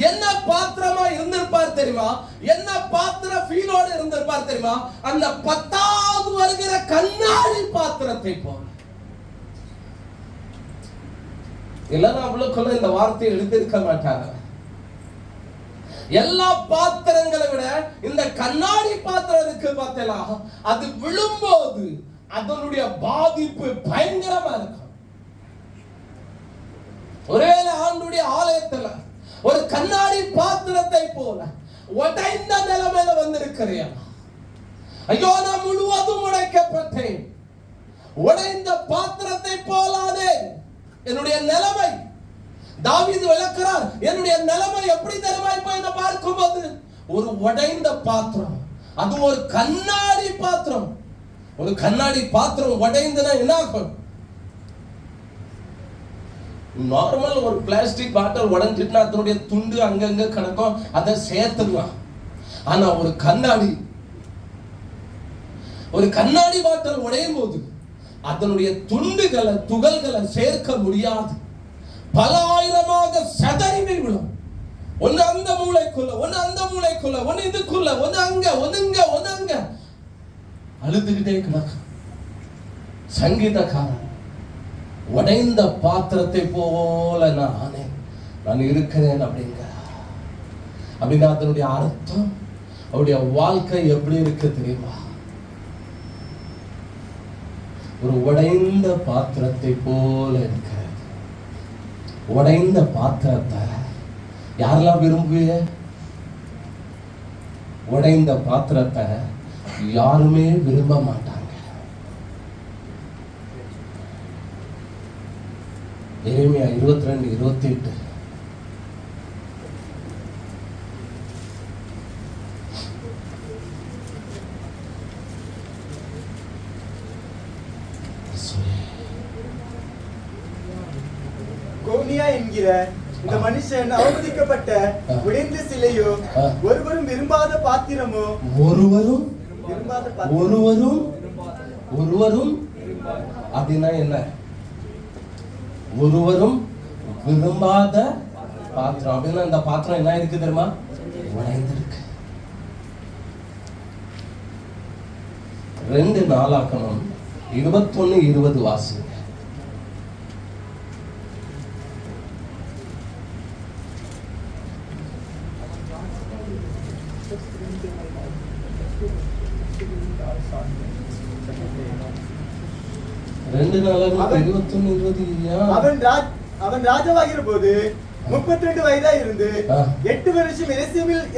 என்ன பாத்திரமா இருந்திருப்பார் தெரியுமா? என்ன பாத்திர ஃபீலோட இருந்திருப்பார் தெரியுமா? அந்த 10வது வருகிற கண்ணாடி பாத்திரத்தை போல. இல்லைன்னா அவ்வளவுக்குள்ள இந்த வார்த்தையை எழுதியிருக்க மாட்டாங்க. எல்லா பாத்திரங்களை விட இந்த கண்ணாடி பாத்திரம் இருக்கு பார்த்தீங்களா, அது விழும்போது அதனுடைய பாதிப்பு பயங்கரமா இருக்கும். ஒருவேளை ஆண்டுடைய ஆலயத்துல ஒரு கண்ணாடி பாத்திரத்தை போல உடைந்த நிலைமையில வந்திருக்கிறேன். ஐயோ நான் முழுவதும் உடைக்கப்பட்டேன், உடைந்த பாத்திரத்தை போலானே என்னுடைய நிலைமை. தாவீது விளக்குறார், என்னுடைய நிலைமை எப்படி தெரியுமா? இப்ப என்ன பார்க்கும்போது ஒரு உடைந்த பாத்திரம், அது ஒரு கண்ணாடி பாத்திரம். ஒரு கண்ணாடி பாத்திரம் உடைந்தனா என்ன ஆகும்? நார்மல் ஒரு பிளாஸ்டிக் பாட்டில் உடைஞ்சிட்டுனா அதனுடைய துண்டு அங்கங்க கிடக்கும், அதை சேர்த்துடலாம். ஆனா ஒரு கண்ணாடி பாட்டில் உடையும் போது அதனுடைய துண்டுகளை துகள்களை சேர்க்க முடியாது. பல ஆயிரமாக சதறிவை விடும். ஒன்னு அந்த மூளைக்குள்ள, ஒன்னு அந்த மூளைக்குள்ள, ஒன்னு இதுக்குள்ள, ஒன்னு அங்க, ஒன்னுங்க, ஒன்னு அங்க அழுதுகிட்டே கிடக்கும். சங்கீதக்காரன் உடைந்த பாத்திரத்தை போல நான் இருக்கிறேன் அப்படிங்க. அப்படின்னா அதனுடைய அர்த்தம், அவருடைய வாழ்க்கை எப்படி இருக்கு தெரியுமா? ஒரு உடைந்த பாத்திரத்தை போல இருக்கிறது. உடைந்த பாத்திரத்தை யாரெல்லாம் விரும்புவீங்க? உடைந்த பாத்திரத்தை யாருமே விரும்ப மாட்டாங்க. எரேமியா 22:28. கோனியா என்கிற இந்த மனுஷன் அவமதிக்கப்பட்ட உடைந்த சிலையோ, ஒருவரும் விரும்பாத பாத்திரமோ, ஒருவரும் விரும்பாத ஒருவரும் அப்படின்னா என்ன? ஒருவரும் விரும்பாத பாத்திரம் அப்படின்னா இந்த பாத்திரம் என்ன இருக்கு தெரியுமா? உடைந்திருக்கு. 2 நாளாகமம் 21:20 வாசிங்க. அவன் ராஜாவாகிற போது 32 வயதா இருந்து 8 வருஷம்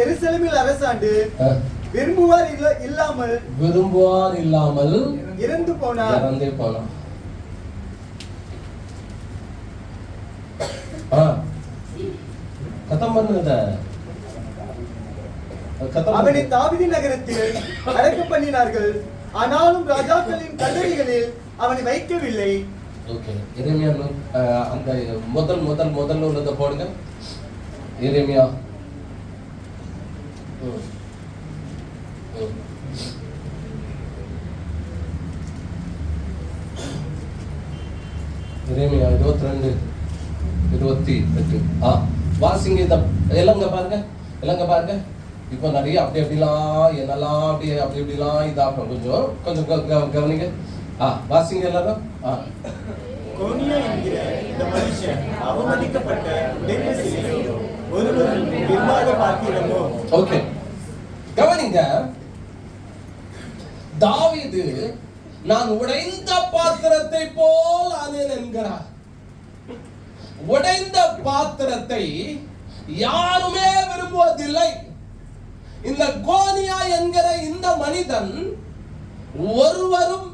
எருசலேமில் அரசாண்டு விரும்புவார் இல்லாமல் இறந்து போனார். அவனை தாவீது நகரத்தில் அடக்கம் பண்ணினார்கள். ஆனாலும் ராஜாக்களின் கல்லறைகளில் அவனை வைக்கவில்லை. ஓகே, எரேமியா அந்த முதல்ல உள்ளதை போடுங்க. எரேமியா எரேமியா 22:28. வாசிங்க. எல்லங்க பாருங்க. இப்போ நிறைய அப்படிலாம் என்னெல்லாம் அப்படிலாம் இதாகும். கொஞ்சம் கவனிங்க. வாசிங்க எல்லாரும். கோனியா என்கிற இந்த மனுஷன் அவமதிக்கப்பட்ட உடைந்த சிலையோ, ஒருவரும் விரும்பாத பாத்திரமோ. ஓகே, கவனிங்க. தாவீது நான் உடைந்த பாத்திரத்தை போல் ஆனேன் என்கிறார். உடைந்த பாத்திரத்தை யாருமே விரும்புவதில்லை. இந்த கோனியா என்கிற இந்த மனிதன் ஒருவரும்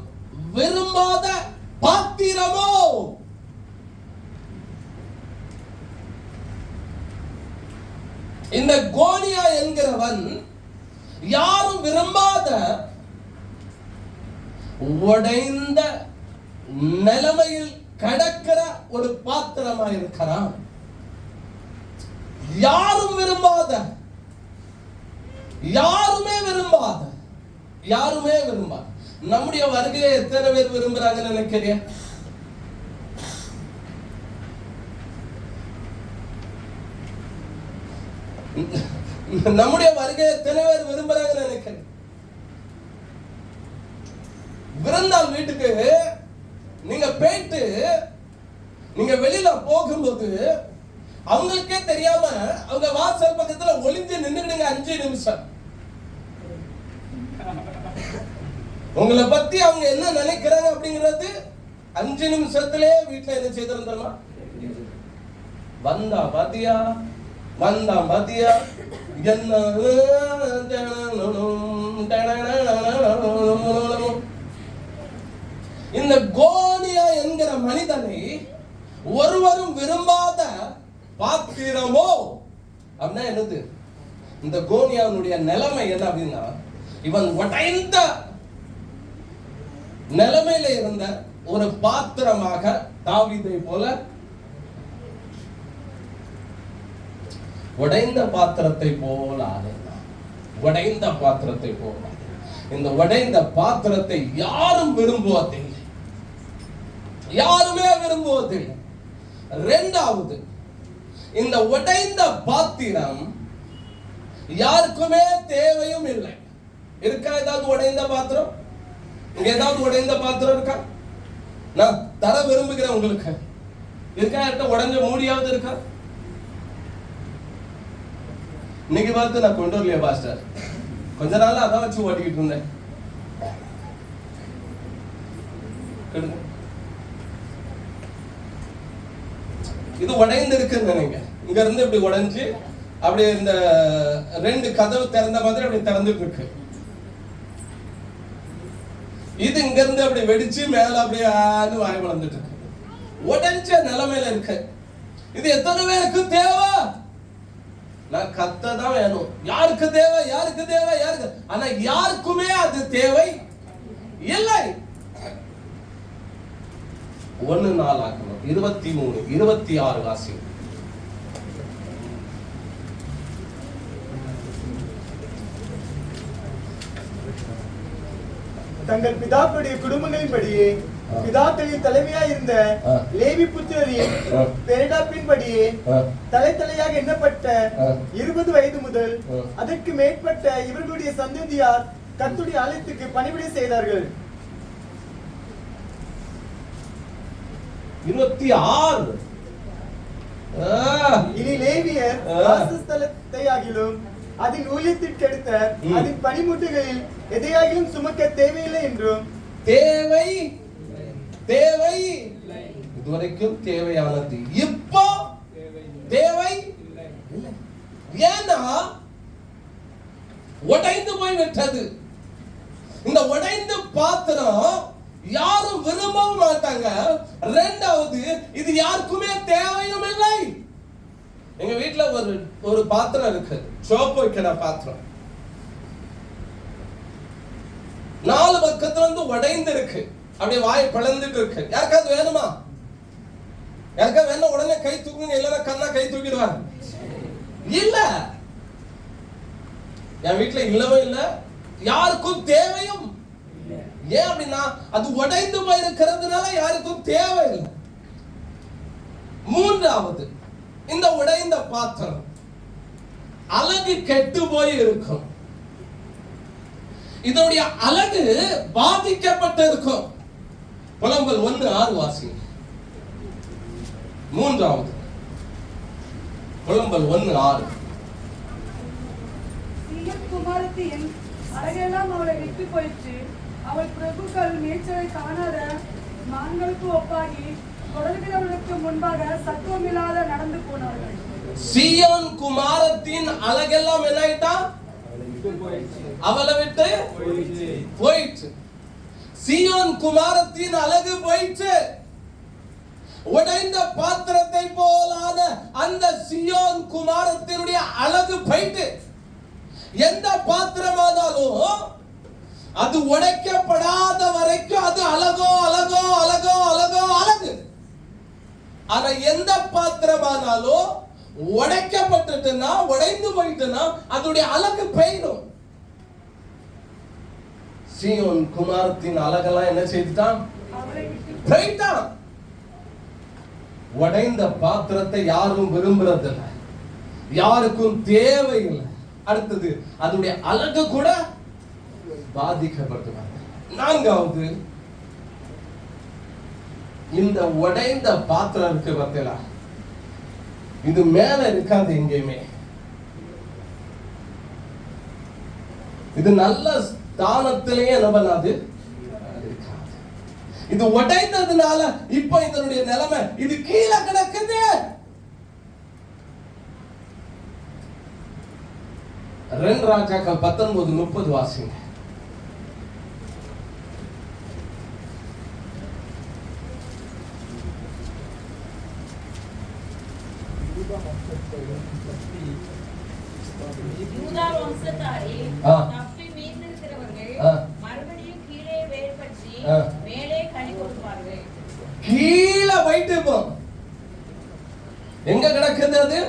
விரும்பாத பாத்திரமோ. இந்த கோனியா என்கிறவன் யாரும் விரும்பாத உடைந்த நிலைமையில் கடக்கிற ஒரு பாத்திரமாக இருக்கிறான். யாரும் விரும்பாத, யாருமே விரும்பாத. நம்முடைய வருகையை எத்தனை பேர் விரும்புறாங்கன்னு நினைக்கிறேன்? நம்முடைய வருகையை எத்தனை பேர் விரும்புறாங்கன்னு நினைக்கிறேன்? விருந்தாள் வீட்டுக்கு நீங்க போயிட்டு நீங்க வெளியில போகும்போது அவங்களுக்கே தெரியாம அவங்க வாசல் பக்கத்துல ஒளிஞ்சு நின்னுடுங்க 5 நிமிஷம். உங்களை பத்தி அவங்க என்ன நினைக்கிறாங்க அப்படிங்கிறது 5 நிமிஷத்திலே வீட்டுல என்ன செய்திருந்தோமா? வந்தா பாத்தியா என்ன இந்த கோனியா என்கிற மனிதனை ஒருவரும் விரும்பாத பாத்திரமோ அப்படின்னா என்னது? இந்த கோனியாவுடைய நிலைமை என்ன அப்படின்னா, இவன் உடைந்த நிலைமையில இருந்த ஒரு பாத்திரமாக தாவீதை போல உடைந்த பாத்திரத்தை போல உடைந்த பாத்திரத்தை போல. இந்த உடைந்த பாத்திரத்தை யாரும் விரும்புவதில்லை. யாருமே விரும்புவதில்லை. இரண்டாவது, இந்த உடைந்த பாத்திரம் யாருக்குமே தேவையும் இல்லை. இருக்கா ஏதாவது உடைந்த பாத்திரம்? இங்க ஏதாவது உடைந்த பாத்திரம் இருக்கா? நான் தர விரும்புகிறேன் உங்களுக்கு. இருக்கா? யார்கிட்ட உடைஞ்ச மூடியாவது இருக்கா? இன்னைக்கு பார்த்து நான் கொண்டு வரலையா பாஸ்டர்? கொஞ்ச நாள் அதான் வச்சு ஓட்டிக்கிட்டு இருந்தேன். இது உடைந்து இருக்குன்னு நினைங்க. இங்க இருந்து இப்படி உடைஞ்சு அப்படியே இந்த 2 கதவு திறந்த மாதிரி அப்படி திறந்துட்டு இருக்கு. இது இங்க இருந்து அப்படி வெடிச்சு மேல அப்படியே வாய் வளர்ந்துட்டு இருக்கு. உடைஞ்ச நிலைமையில இருக்கு. இது எத்தனை பேருக்கு தேவை? நான் கத்ததான் வேணும். யாருக்கு தேவை? யாருக்கு தேவை? யாருக்கு? ஆனா யாருக்குமே அது தேவை இல்லை. 1 23 26 வாசி. தங்கள் பிதாக்களுடைய குடும்பங்களின்படியே பிதாக்களின் தலைமையாய் இருந்த லேவி புத்திரரின் பெயரிடப்பின்படியே தலையாக எண்ணப்பட்ட 20 வயது முதல் அதற்கு மேற்பட்ட இவர்களுடைய சந்ததியார் கர்த்தருடைய ஆலயத்துக்கு பணிவிடை செய்தார்கள். 26. இனி லேவியர் வாசஸ்தலத்தை ஆகிலும் அதன் ஊழியத்திற்கு எடுத்த அதன் பணிமுட்டுகளில் எதையாகிலும் சுமக்க தேவையில்லை என்றும் தேவை இதுவரைக்கும் தேவையானது இப்போ தேவை இல்லை. ஏன்னா உடைந்து போய் விட்டது. இந்த உடைந்த பாத்திரம் யாரும் விரும்பவும் மாட்டாங்க. இரண்டாவது, இது யாருக்குமே தேவையும் இல்லை. எங்க வீட்டுல ஒரு பாத்திரம் இருக்கு, சோப்பு வைக்கிற பாத்திரம். 4 பக்கத்துல இருந்து உடைந்து இருக்கு, அப்படியே வாய் பிளந்துட்டு இருக்கு. யாருக்காவது வேணுமா? யாருக்காவது வேணும் உடனே கை தூக்குங்க, இல்லைன்னா கண்ணா கை தூக்கிடுவாங்க. இல்ல, என் வீட்டுல இல்லவே இல்லை, யாருக்கும் தேவையும். ஏன் அப்படின்னா அது உடைந்து போயிருக்கிறதுனால யாருக்கும் தேவை இல்லை. மூன்றாவது, இந்த உடைந்த பாத்திரம் அழகு கெட்டு போய் இருக்கும். இதனுடைய அழகு பாதிக்கப்பட்டு இருக்கும். புலம்பல் 1:6 வாசி. மூன்றாவது புலம்பல் 1:6. குமாரத்தின் அழகெல்லாம் அவளை விட்டு போயிற்று. அவள் பிரபுக்கள் மேய்ச்சலை காணாத மான்களுக்கு ஒப்பாகி தொடர்கிறவர்களுக்கு முன்பாக சத்துவமில்லாத நடந்து போனார்கள். சீயோன் குமாரத்தின் அழகெல்லாம் என்ன ஆயிட்டா? அவளை விட்டு போயிற்று. சீயோன் குமாரத்தின் அழகு போயிற்று. உடைந்த பாத்திரத்தை போலான அந்த சீயோன் குமாரத்தினுடைய அழகு போயிட்டு. எந்த பாத்திரமானாலும் அது உடைக்கப்படாத வரைக்கும் அது அழகோ அழகோ அழகோ அழகோ அழகு. ஆனா எந்த பாத்திரமானாலும் உடைக்கப்பட்டுட்டுனா, உடைந்து போயிட்டுனா அதோடைய அழகு போயிடும். சீயோன் குமாரத்தின் அழகெல்லாம் என்ன செய்துட்டான்? போயிட்டான். உடைந்த பாத்திரத்தை யாரும் விரும்புறதில்லை, யாருக்கும் தேவையில்லை. அடுத்தது, அதோடைய அழகு கூட பாதிக்கப்பட்டுவாங்க. 4வது, இந்த உடைந்த பாத்திரம் இருக்கு பார்த்தீங்களா, இது மேல இருக்காது எங்கேயுமே. இது நல்ல ஸ்தானத்திலேயே என்ன பண்ணாது, இருக்காது. இது உடைந்ததுனால இப்ப இதனுடைய நிலைமை இது கீழே கிடக்குது. 2 ராஜாக்கள் 19:30 வாசிங்க. யூதா வம்சத்தாரே, தப்பி மீந்திருக்கிறவர்கள் மறுபடியும் கீழே வேர் பற்றி மேலே கனி கொடுப்பார்கள். கீழே வைத்து போ. எங்க கிடக்குது அது?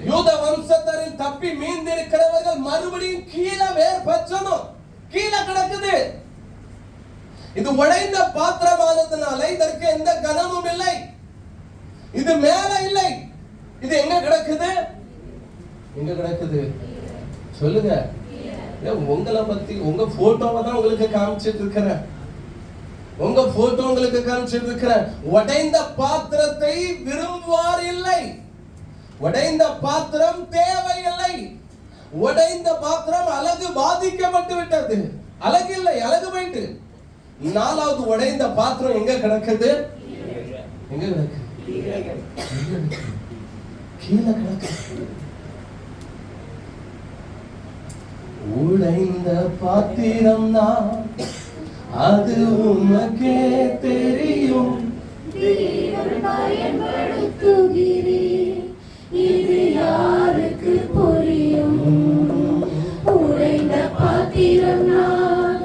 யூத வம்சத்தாரில் தப்பி மீந்திருக்கிறவர்கள் மறுபடியும் கீழே வேர் பற்றணும். கீழே கிடக்குது. இது உடைந்த பாத்திரமானதுனால இதற்கு எந்த கனமும் இல்லை. இது மேல இல்லை. இது எங்க கிடக்குது? எங்க கிடக்குது சொல்லுங்க. உங்களை பத்தி உங்க போட்டோவை தான் உங்களுக்கு காமிச்சிட்டு இருக்கிறேன். உங்க போட்டோ உங்களுக்கு காமிச்சிட்டு இருக்கிறேன். உடைந்த பாத்திரத்தை விரும்புவார் இல்லை. உடைந்த பாத்திரம் தேவையில்லை. உடைந்த பாத்திரம் அழகு பாதிக்கப்பட்டு விட்டது. அழகு இல்லை, அழகு போயிட்டு. நாலாவது உடைந்த பாத்திரம் எங்க கிடக்குது? எங்க கிடக்கு? கீழே கிடக்கு. உடைந்த பாத்திரம் தான், அது உனக்கே தெரியும். தேவன் பயன்படுத்துகிறேன், இது யாருக்கு புரியும்? உடைந்த பாத்திரம் நான்,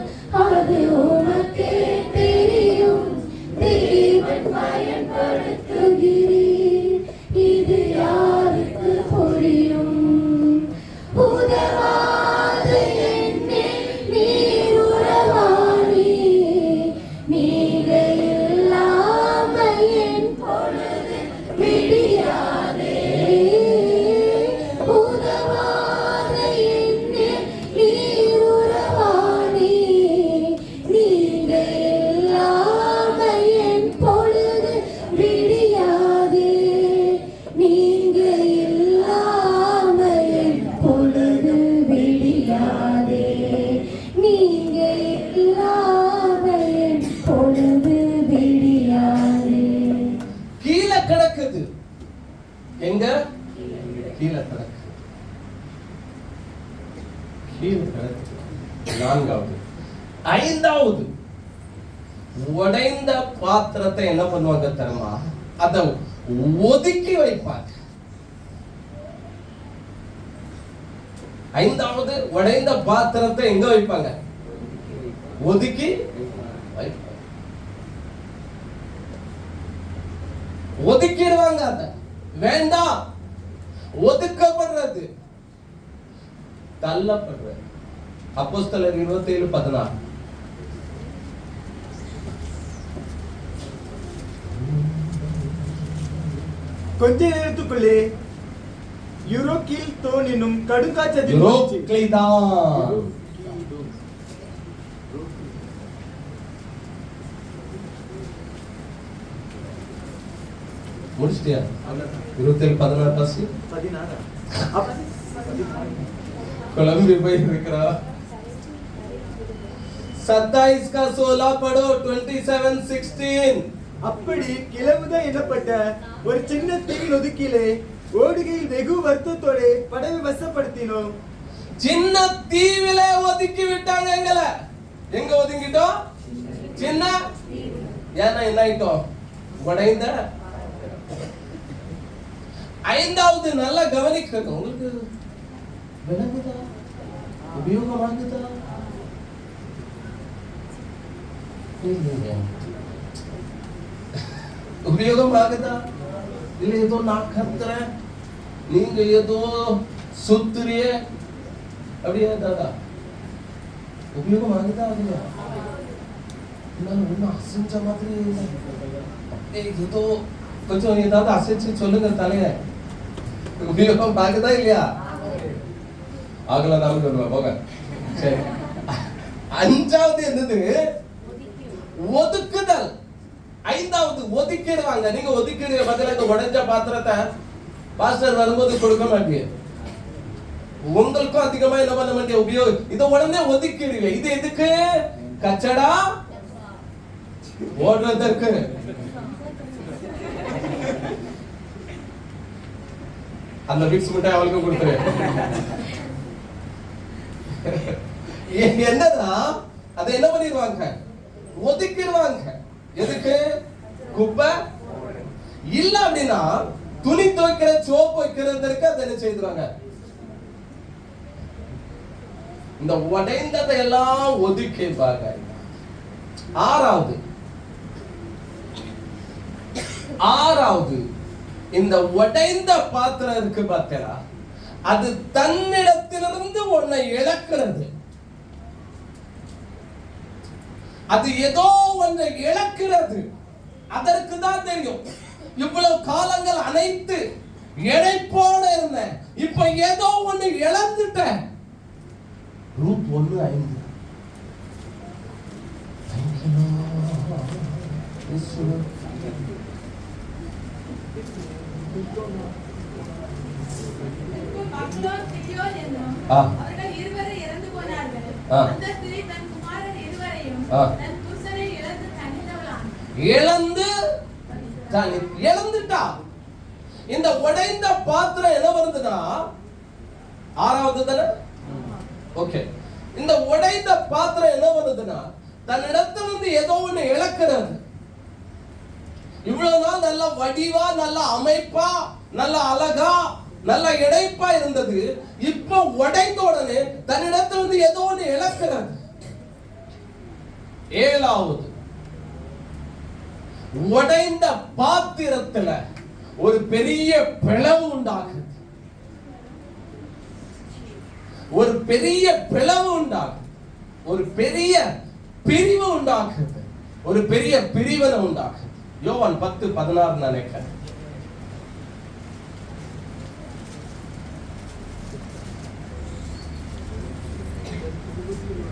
அது உனக்கே தெரியும். தேவன் பயன்படுத்துகிறேன், இது யாருக்கு புரியும்? உதவாத என்னை நீர் உறவானே, நீங்க இல்லாமல் என் பொழுது விடியாதே. உதவாத என்னை நீர் உறவானே, நீங்க இல்லாமல் என் பொழுது விடியாதே. நீங்க இல்லாமல் என் பொழுது விடியாதே. நீங்க இல்லாமல் என் பொழுது விடியாதே. கீழே கிடக்குது. எங்க? கீழே கிடக்கு. கீழே கிடக்கு. நான்காவது. ஐந்தாவது உடைந்த பாத்திரத்தை என்ன பண்ணுவாங்க தெரியுமா? அதை ஒதுக்கி வைப்பாங்க. ஐந்தாவது உடைந்த பாத்திரத்தை எங்க வைப்பாங்க? ஒதுக்கி வைப்பாங்க. ஒதுக்கிடுவாங்க. அத வேண்டாம், ஒதுக்கப்படுறது, தள்ளப்படுறது. அப்போஸ்தலர் 27:16. கொஞ்ச நேரத்துக்குள்ளே யூரோக்கில் தோன் என்னும் கடுங்காய்ச்சல் யூரோக்ளிதான். முடிச்சிட்டியா? 27:16 பாசி 16. குழம்பி போய் இருக்கிறா. 27 का 16 पढ़ो. 27:16. அப்படி கிளவுத எனப்பட்ட ஒரு சின்ன தீவின் ஒதுக்கிலே ஓடுகையில் வெகு வருத்தத்தோட படவை வசப்படுத்தினோம். சின்ன தீவிலே ஒதுக்கி விட்டாங்க எங்களை. எங்க ஒதுங்கிட்டோம்? சின்ன. ஏன்னா என்ன ஆயிட்டோம்? உடைந்த. ஐந்தாவது நல்லா கவனிக்கணும். உங்களுக்கு விளங்குதா? உபயோகமாகுதா? உபயோகமாகுதா? இல்ல ஏதோ நான் கத்துறேன், நீங்க ஏதோ சுத்துறிய, அப்படியே தாதா உபயோகமாகுதா? அதுல ஒன்னும் அசைஞ்ச மாதிரி ஏதோ கொஞ்சம் ஏதாவது அசைச்சு சொல்லுங்க தலைய. உபயோகம் ஆகுதா இல்லையா? ஆகல தான் சொல்லுவா போக. சரி, அஞ்சாவது என்னது? ஒதுக்குதல். ஐந்தாவது ஒதுக்கிடுவாங்க. நீங்க ஒதுக்கிடுற பதிலாக உடைஞ்ச பாத்திரத்தை பாஸ்டர் வரும்போது கொடுக்க மாட்டீங்க. உங்களுக்கும் அதிகமா என்ன பண்ண மாட்டீங்க? உபயோகம். இதை உடனே ஒதுக்கிடுவீங்க. இது எதுக்கு? கச்சடா ஓடுறதற்கு. அந்த பிக்ஸ் மிட்டாய் அவளுக்கு கொடுத்துரு. என்னன்னா அதை என்ன பண்ணிடுவாங்க? ஒதுக்கிடுவாங்க. எதுக்கு? குப்பை இல்ல அப்படின்னா துணி துவைக்கிற சோப்பு வைக்கிறதுக்கு அதை என்ன செய்வாங்க? இந்த உடைந்ததை எல்லாம் ஒதுக்கிப்பாங்க. ஆறாவது இந்த உடைந்த பாத்திரம் இருக்கு பார்த்தா, அது தன்னிடத்திலிருந்து உன்னை இழக்கிறது. அது ஏதோ ஒன்றை இழக்கிறது. அதற்கு தான் தெரியும். இவ்வளவு காலங்கள் அனைத்து இழைப்போட இருந்தேன், இப்ப ஏதோ ஒண்ணு இழந்துட்டேன். ரூத் 1:5. மகளோ சிறியோர் என்னும் அவர்கள் இருவரும் இறந்து போனார்கள். அந்த ஸ்திரீ தன் குமாரர் இருவரையும் தன் புருஷனை இழந்து இழந்துட்டா. இந்த உடைந்த பாத்திரம் என்ன வருதுன்னா 6வது தானே? ஓகே. இந்த உடைந்த பாத்திரம் என்ன வருதுன்னா தன்னிடத்துல இருந்து ஏதோ ஒண்ணு இழக்கிறது. இவ்வளவு நாள் நல்ல வடிவா, நல்ல அமைப்பா, நல்ல அழகா, நல்ல இடைப்பா இருந்தது. இப்ப உடைந்த உடனே தன்னிடத்துல இருந்து ஏதோ ஒண்ணு இழக்கிறது. 7வது, உடைந்த பாத்திரத்துல ஒரு பெரிய பிளவு உண்டாகுது. ஒரு பெரிய பிளவு உண்டாகுது. ஒரு பெரிய பிரிவு உண்டாகுது. ஒரு பெரிய பிரிவினை உண்டாகுது. யோவான் 10:16 நினைக்கிறேன்.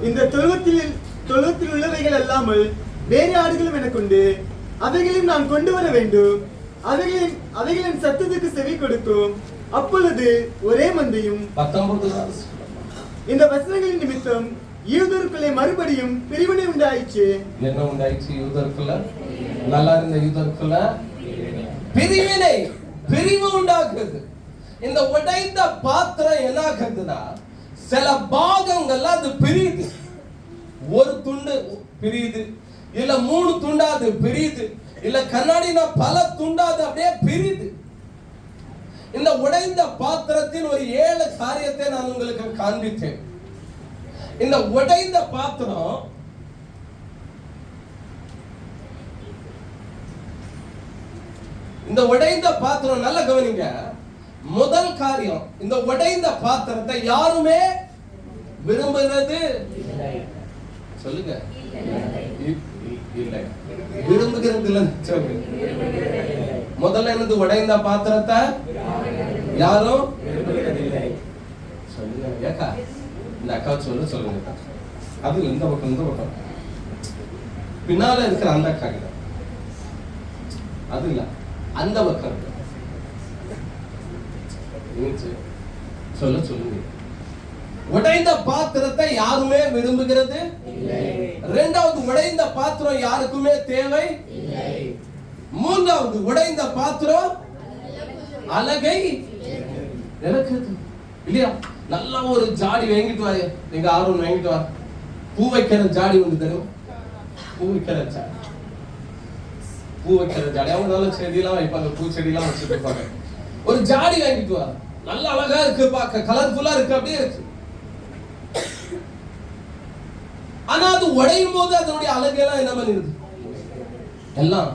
இந்த தொழுவத்தில் உள்ளவைகள் அல்லாமல் வேறு ஆடுகளும் எனக்கு உண்டு, அவைகளையும் நான் கொண்டு வர வேண்டும். அவைகளின் சத்தத்துக்கு செவி கொடுக்கும். அப்பொழுது ஒரே மந்தையும். 19. இந்த வசனங்களின் நிமித்தம் யூதருக்குள்ளே மறுபடியும் பிரிவினை உண்டாயிற்று. என்ன உண்டாயிற்று? யூதருக்குள்ள, நல்லா இருந்த யூதருக்குள்ள பிரிவினை, பிரிவு உண்டாக்குது. இந்த உடைந்த பாத்திரம் என்ன ஆகுதுன்னா சில பாகங்கள் அது பிரியுது. ஒரு துண்டு பிரியுது, இல்ல 3 துண்டா அது பிரியுது, இல்ல கண்ணாடினா பல துண்டா அது அப்படியே பிரியுது. இந்த உடைந்த பாத்திரத்தின் ஒரு 7 காரியத்தை நான் உங்களுக்கு காண்பித்தேன். இந்த உடைந்த பாத்திரம் நல்ல கவனிங்க. முதல் காரியம், இந்த உடைந்த பாத்திரத்தை யாருமே விரும்புகிறது சொல்லுங்க. இல்லை, விரும்புகிறது இல்லை. முதல்ல என்னது? உடைந்த பாத்திரத்தை யாரும் சொல்லுங்க. ஏக்கா இந்த அக்கா சொல்லுங்க. அது இந்த பக்கம் பின்னால இருக்கிற அந்த அக்கா கிட்ட அது இல்ல, அந்த பக்கம் சொல்லுங்க. உடைந்த பாத்திரத்தை யாருமே விரும்புகிறது இல்லை. 2வது, உடைந்த பாத்திரம் யாருக்குமே தேவை இல்லை. 3வது, உடைந்த பாத்திரம் அழகை இழக்குது இல்லையா? நல்ல ஒரு ஜாடி வாங்கிட்டு வாரு, எங்க ஆர்வம் வாங்கிட்டு வா. பூ வைக்கிற ஜாடி ஒன்று தரும். பூ வைக்கிற ஜாடி அவங்க நல்ல செடியெல்லாம் வைப்பாங்க, பூச்செடியெல்லாம் வச்சுட்டு இருப்பாங்க. ஒரு ஜாடி வாங்கிட்டு வா, நல்ல அழகா இருக்கு, பார்க்க கலர்ஃபுல்லா இருக்கு, அப்படியே இருக்கு. ஆனா அது உடையும் போது அதனுடைய அழகெல்லாம் என்ன பண்ணிருது? எல்லாம்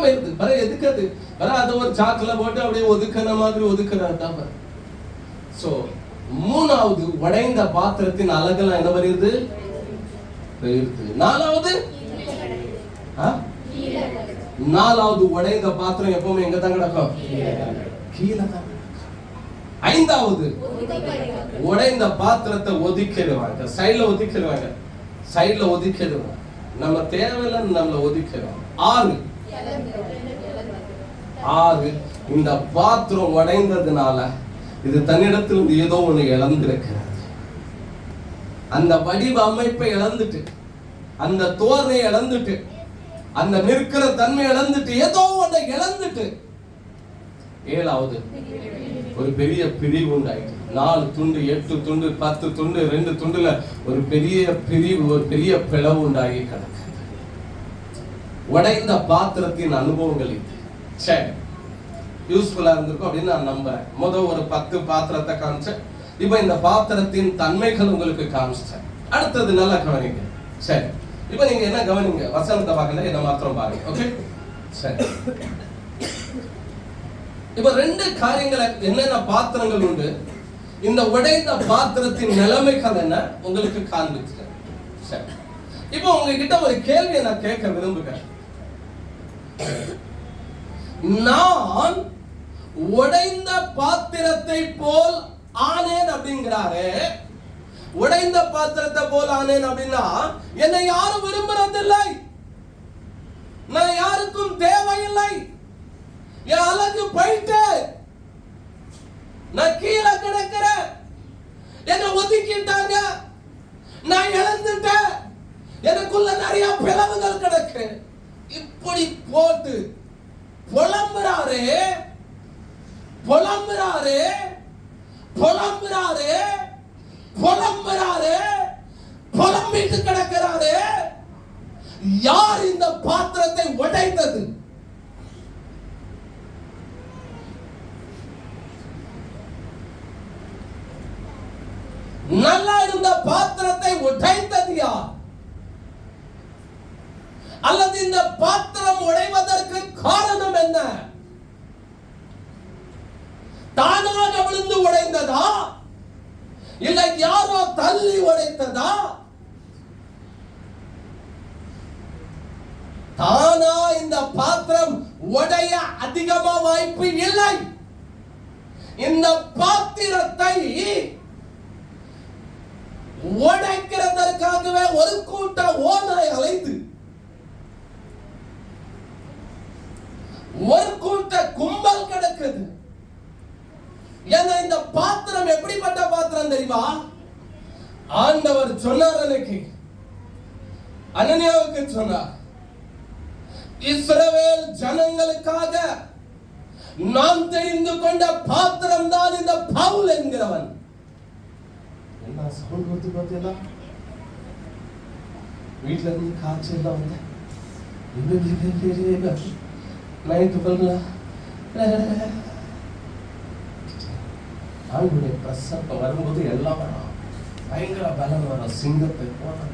போயிருது. வர எதுக்குது? வர அதை ஒரு சாக்குல போட்டு அப்படியே ஒதுக்கின மாதிரி ஒதுக்குறாரு. சோ 3வது, உடைந்த பாத்திரத்தின் அழகெல்லாம் என்ன பண்ணிருது? 4வது, உடைந்த பாத்திரம் எப்பவுமே எங்க தான் கிடக்கும்? கீழே தான். 5வது, உடைந்த பாத்திரத்தை ஒதுக்கிடுவாங்க, சைட்ல ஒதுக்கிடுவாங்க. நம்ம தேவையில்லைன்னு நம்மள ஒதுக்கிடுவாங்க. 6, இந்த பாத்திரம் உடைந்ததுனால இது தன்னிடத்தில் ஏதோ ஒண்ணு இழந்திருக்கிறது. அந்த வடிவ அமைப்பை இழந்துட்டு, அந்த தோரணை இழந்துட்டு, அந்த நிற்கிற தன்மை இழந்துட்டு, ஏதோ ஒன்றை இழந்துட்டு 7வது, ஒரு பெரிய பிரிவு உண்டாயிட்டு. 4 துண்டு, 8 துண்டு, 10 துண்டு, 2 துண்டுல ஒரு பெரிய பிரிவு, ஒரு பெரிய பிளவு உண்டாகி கிடக்குது. உடைந்த பாத்திரத்தின் அனுபவங்கள் இது. சரி, யூஸ்ஃபுல்லா இருந்திருக்கும் அப்படின்னு நான் நம்புறேன். முதல் ஒரு 10 பாத்திரத்தை காமிச்சேன். இப்ப இந்த பாத்திரத்தின் தன்மைகள் உங்களுக்கு காமிச்சேன். அடுத்தது நல்லா கவனிங்க. சரி, இப்ப நீங்க என்ன கவனிங்க? வசனத்தை பார்க்கல, என்ன மாத்திரம் பாருங்க. ஓகே, சரி. இப்ப 2 காரியங்கள், என்னென்ன பாத்திரங்கள் உண்டு, இந்த உடைந்த பாத்திரத்தின் நிலைமைகள் என்ன உங்களுக்கு காண்பிக்கிறேன். சரி. இப்போ உங்ககிட்ட ஒரு கேள்வியை நான் கேட்க விரும்புகிறேன். நான் உடைந்த பாத்திரத்தை போல் ஆனேன் அப்படிங்கிறாரு. உடைந்த பாத்திரத்தை போல் ஆனேன் அப்படின்னா என்னை யாரும் விரும்புறதில்லை, நான் யாருக்கும் தேவையில்லை, என் அழகு போயிட்டு நான் கீழே கிடக்கிறேன், என்னை ஒதுக்கிட்டாங்க, நான் இழந்துட்டேன், எனக்குள்ள நிறைய பிளவுகள் கிடக்கு. இப்படி போட்டு புலம்புறாரு புலம்புறாரு புலம்புறாரு புலம்புறாரு புலம்பிட்டு கிடக்கிறாரு. யார் இந்த பாத்திரத்தை உடைத்தது? நல்லா இருந்த பாத்திரத்தை உடைத்தது யார்? அல்லது இந்த பாத்திரம் உடைவதற்கு காரணம் என்ன? தானாக விழுந்து உடைந்ததா, இல்லை யாரோ தள்ளி உடைத்ததா? தானா இந்த பாத்திரம் உடைய அதிகமா வாய்ப்பு இல்லை. இந்த பாத்திரத்தை உடைக்கிறதற்காகவே ஒரு கூட்ட ஓநாய் அலைந்து, ஒரு கூட்ட கும்பல் கிடக்குது. ஏன்னா இந்த பாத்திரம் எப்படிப்பட்ட பாத்திரம் தெரியுமா? ஆண்டவர் சொன்னார், அன்னைக்கு அனனியாவுக்கு சொன்னார், இஸ்ரவேல் ஜனங்களுக்காக நான் தெரிந்து கொண்ட பாத்திரம் தான் இந்த பவுல் என்கிறவன். என்ன சவுண்ட் கொடுத்து பார்த்தீங்களா? வீட்டுல இருந்து காய்ச்சல் தான் வந்தேன். நைட்டு பண்ணலாம். ஆண்டுடைய பிரசன்னம் வரும்போது எல்லாம் வரும். பயங்கர பலம் வரும். சிங்கத்தை போன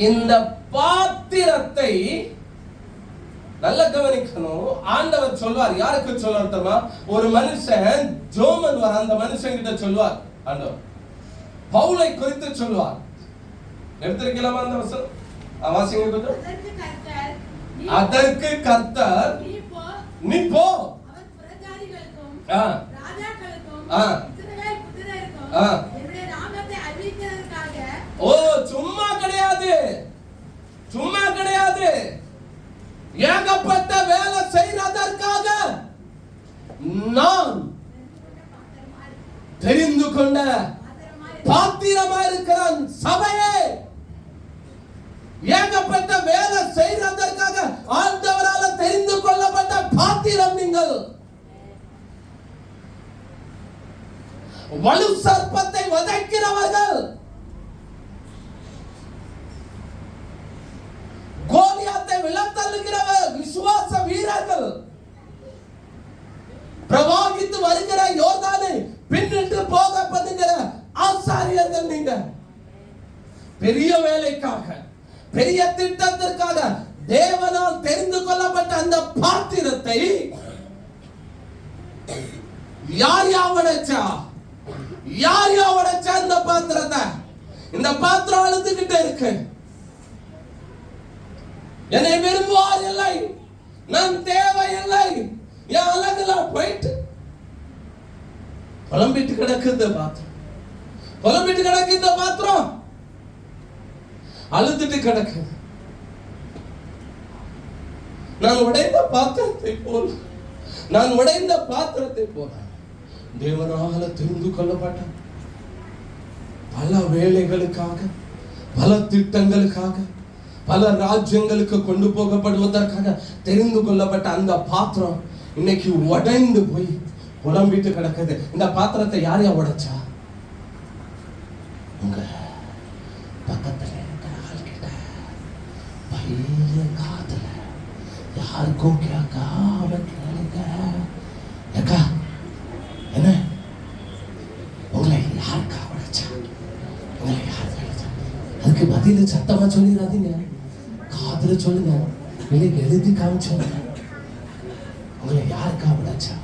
இந்த பாத்திரத்தை நல்ல கவனிக்கணும். ஆண்டவர் சொல்வார். யாருக்கு சொல்வார் தெரியுமா? ஒரு மனுஷன் ஜோமன் வர அந்த மனுஷன் கிட்ட சொல்வார் ஆண்டவர். பவுலை குறித்து சொல்வார். எடுத்திருக்கலாமா அந்த வசனம்? வாசிங்க கொஞ்சம். அதற்கு கர்த்தர் நீ போ, அவர் பிரஜாதிகளுக்கும் ராஜாக்களுக்கும் இஸ்ரவேல் புத்திரருக்கும் என்னுடைய நாமத்தை அறிவிக்கிறதற்காக. ஓ, சும்மா கிடையாது, சும்மா கிடையாது, ஏகப்பட்ட வேலை செய்யறதற்காக நான் தெரிந்து கொண்ட பாத்திரமா இருக்கிறான். சபையே, ஏகப்பட்ட வேலை செய்யறதற்காக ஆண்டவரால் தெரிந்து கொள்ளப்பட்ட பாத்திரம் நீங்கள். வலு சர்ப்பத்தை வதைக்கிறவர்கள், கோலியாத்தை விழத்தள்ளுகிறவர் விசுவாச வீரர்கள், பிரவாகித்து வருகிற யோர்தானை பின்னிட்டு போக பண்ணுகிற ஆசாரியர்கள். நீங்க பெரிய வேலைக்காக, பெரிய திட்டத்திற்காக தேவனால் தெரிந்து கொள்ளப்பட்ட அந்த பாத்திரத்தை யார் உடைச்சா? யார் உடைச்சா இந்த பாத்திரத்தை? இந்த பாத்திரம் அழுதுகிட்டே இருக்கு. என்னை விரும்புவார் இல்லை, நான் தேவையில்லை, என் அழகுல போயிட்டு புலம்பிட்டு கிடக்குது பாத்திரம். புலம்பிட்டு கிடக்கு இந்த பாத்திரம், அழுதுட்டு கிடக்குது. நான் உடைந்த பாத்திரத்தை போல், நான் உடைந்த பாத்திரத்தை போல தேவனால தெரிந்து கொள்ளப்பட்ட பல வேலைகளுக்காக, பல திட்டங்களுக்காக, பல ராஜ்யங்களுக்கு கொண்டு போகப்படுவதற்காக தெரிந்து கொள்ளப்பட்ட அந்த பாத்திரம் இன்னைக்கு உடைந்து போய் புலம்பிட்டு கிடக்குது. இந்த பாத்திரத்தை யாரையா உடைச்சா? உங்க பக்கத்துல இருக்கிற ஆள் கிட்ட பைய காதுல யாருக்கும் கேட்காம கேளுங்க. ஏக்கா, என்ன உங்களை யாருக்கா உடைச்சா? உங்களை யாரு உடைச்சா? அதுக்கு பதில சத்தமா சொல்லிடாதீங்க, காதுல சொல்லுங்க, இல்லை எழுதி காமிச்சோங்க. உங்களை யாருக்கா உடைச்சா?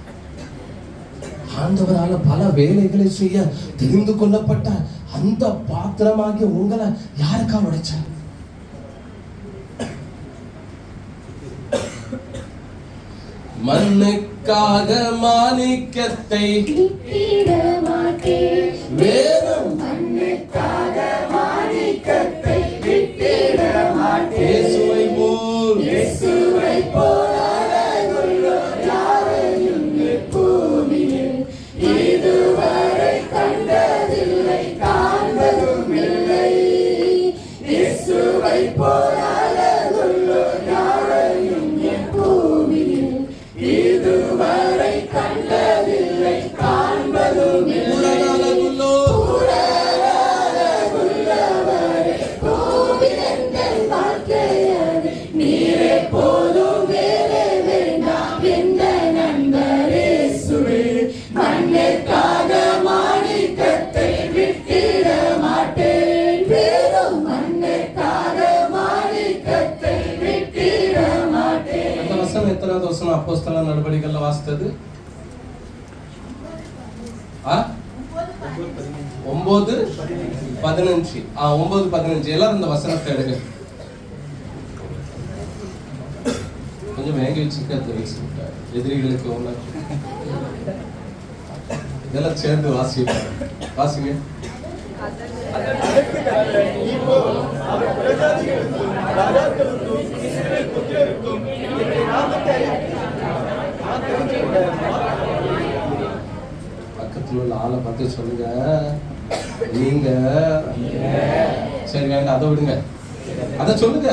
ஆண்டவரால பல வேலைகளை செய்ய தெரிந்து கொள்ளப்பட்ட அந்த பாத்திரமாகிய உங்களை யாருக்கா உடைச்ச? மண்ணுக்காக மாணிக்கத்தை விட்டிட மாட்டேன். வேறும் மண்ணுக்காக மாணிக்கத்தை விட்டிட மாட்டேன். இயேசுவை போல் இயேசுவைப் போல் அழகுள்ளோர் யாரையும் இப்பூமியில் இதுவரை கண்டதில்லை, காண்பதும் இல்லை. இயேசுவைப் போல் அழகுள்ளோர் யாரையும் இப்பூமியில் இதுவரை கண்டதில்லை, காண்பதும் இல்லை. அழகுள்ளவரே, பூமியெந்தன் வாழ்க்கையது. நீரே போதும், வேறே வேண்டாம் எந்த நண்பரே இயேசுவே. மண்ணுக்காக மாணிக்கத்தை விட்டிட மாட்டேன். வெறும் மண்ணுக்காக மாணிக்கத்தை விட்டிட மாட்டேன். அந்த வசனம் எத்தனாவது வசனம்? அப்போஸ்தலர் நடவடிக்கைகள்ல வாசித்தது 9:15. 9:15. எல்லாரும் இந்த வசனத்தை எடுங்க. கொஞ்சம் வேங்க வச்சுக்க, எதிரிகளுக்கு ஒண்ணு இதெல்லாம் சேர்ந்து வாசிங்க. இப்போ அவர் பிரஜாதிகளுக்கும் ராஜாக்களுக்கும் இஸ்ரவேல் புத்திரருக்கும் என்னுடைய நாமத்தை பக்கத்துல உள்ள ஆளை பார்த்து சொல்லுங்க, நீங்க சரி வேண்டாம், அதை விடுங்க, அத சொல்லுங்க.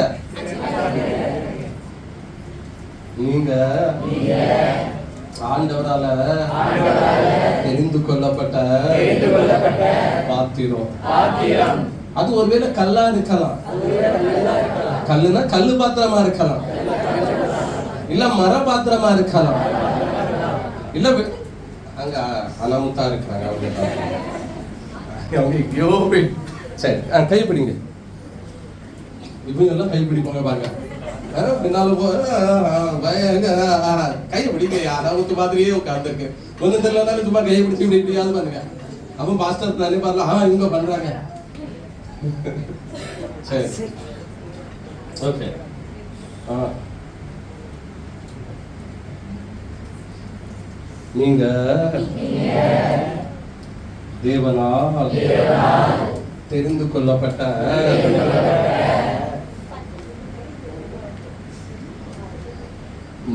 நீங்க ஆண்டவரால தெரிந்து கொள்ளப்பட்ட பாத்திரம். அது ஒருவேளை கல்லா இருக்கலாம், கல்லுனா கல்லு பாத்திரமா இருக்கலாம், இல்ல மர பாத்திரமா இருக்கலாம், இல்ல அங்க அனாமுத்தா இருக்கிறாங்க அவங்க எங்கேயோ போய். சரி கைப்பிடிங்க, இவங்க எல்லாம் கைப்பிடிப்பாங்க பாருங்க. பின்னாலும் கையை பிடிக்க யாராவது மாதிரியே உட்காந்துருக்கு. ஒன்றும் தெரியலனாலும் சும்மா கையை பிடிச்சி இப்படி இப்படியாவது பாருங்க. அப்போ பாஸ்டர் நானே பாருல இவங்க பண்றாங்க. சரி ஓகே. நீங்க தேவனால் தெரிந்து கொள்ளப்பட்ட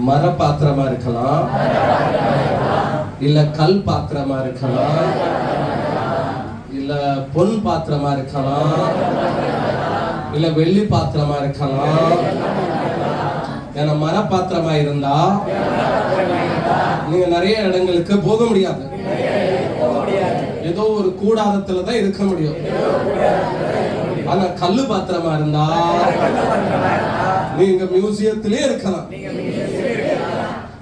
மர பாத்திரமா இருக்கலாம், இல்ல கல் பாத்திரமா இருக்கலாம், இல்ல பொன் பாத்திரமா இருக்கலாம், இல்ல வெள்ளி பாத்திரமா இருக்கலாம். ஏன்னா மர பாத்திரமா இருந்தா நீங்க நிறைய இடங்களுக்கு போக முடியாது, ஏதோ ஒரு கூடாரத்துல தான் இருக்க முடியும். ஆனா கல்லு பாத்திரமா இருந்தா நீங்க மியூசியத்திலே இருக்கலாம்.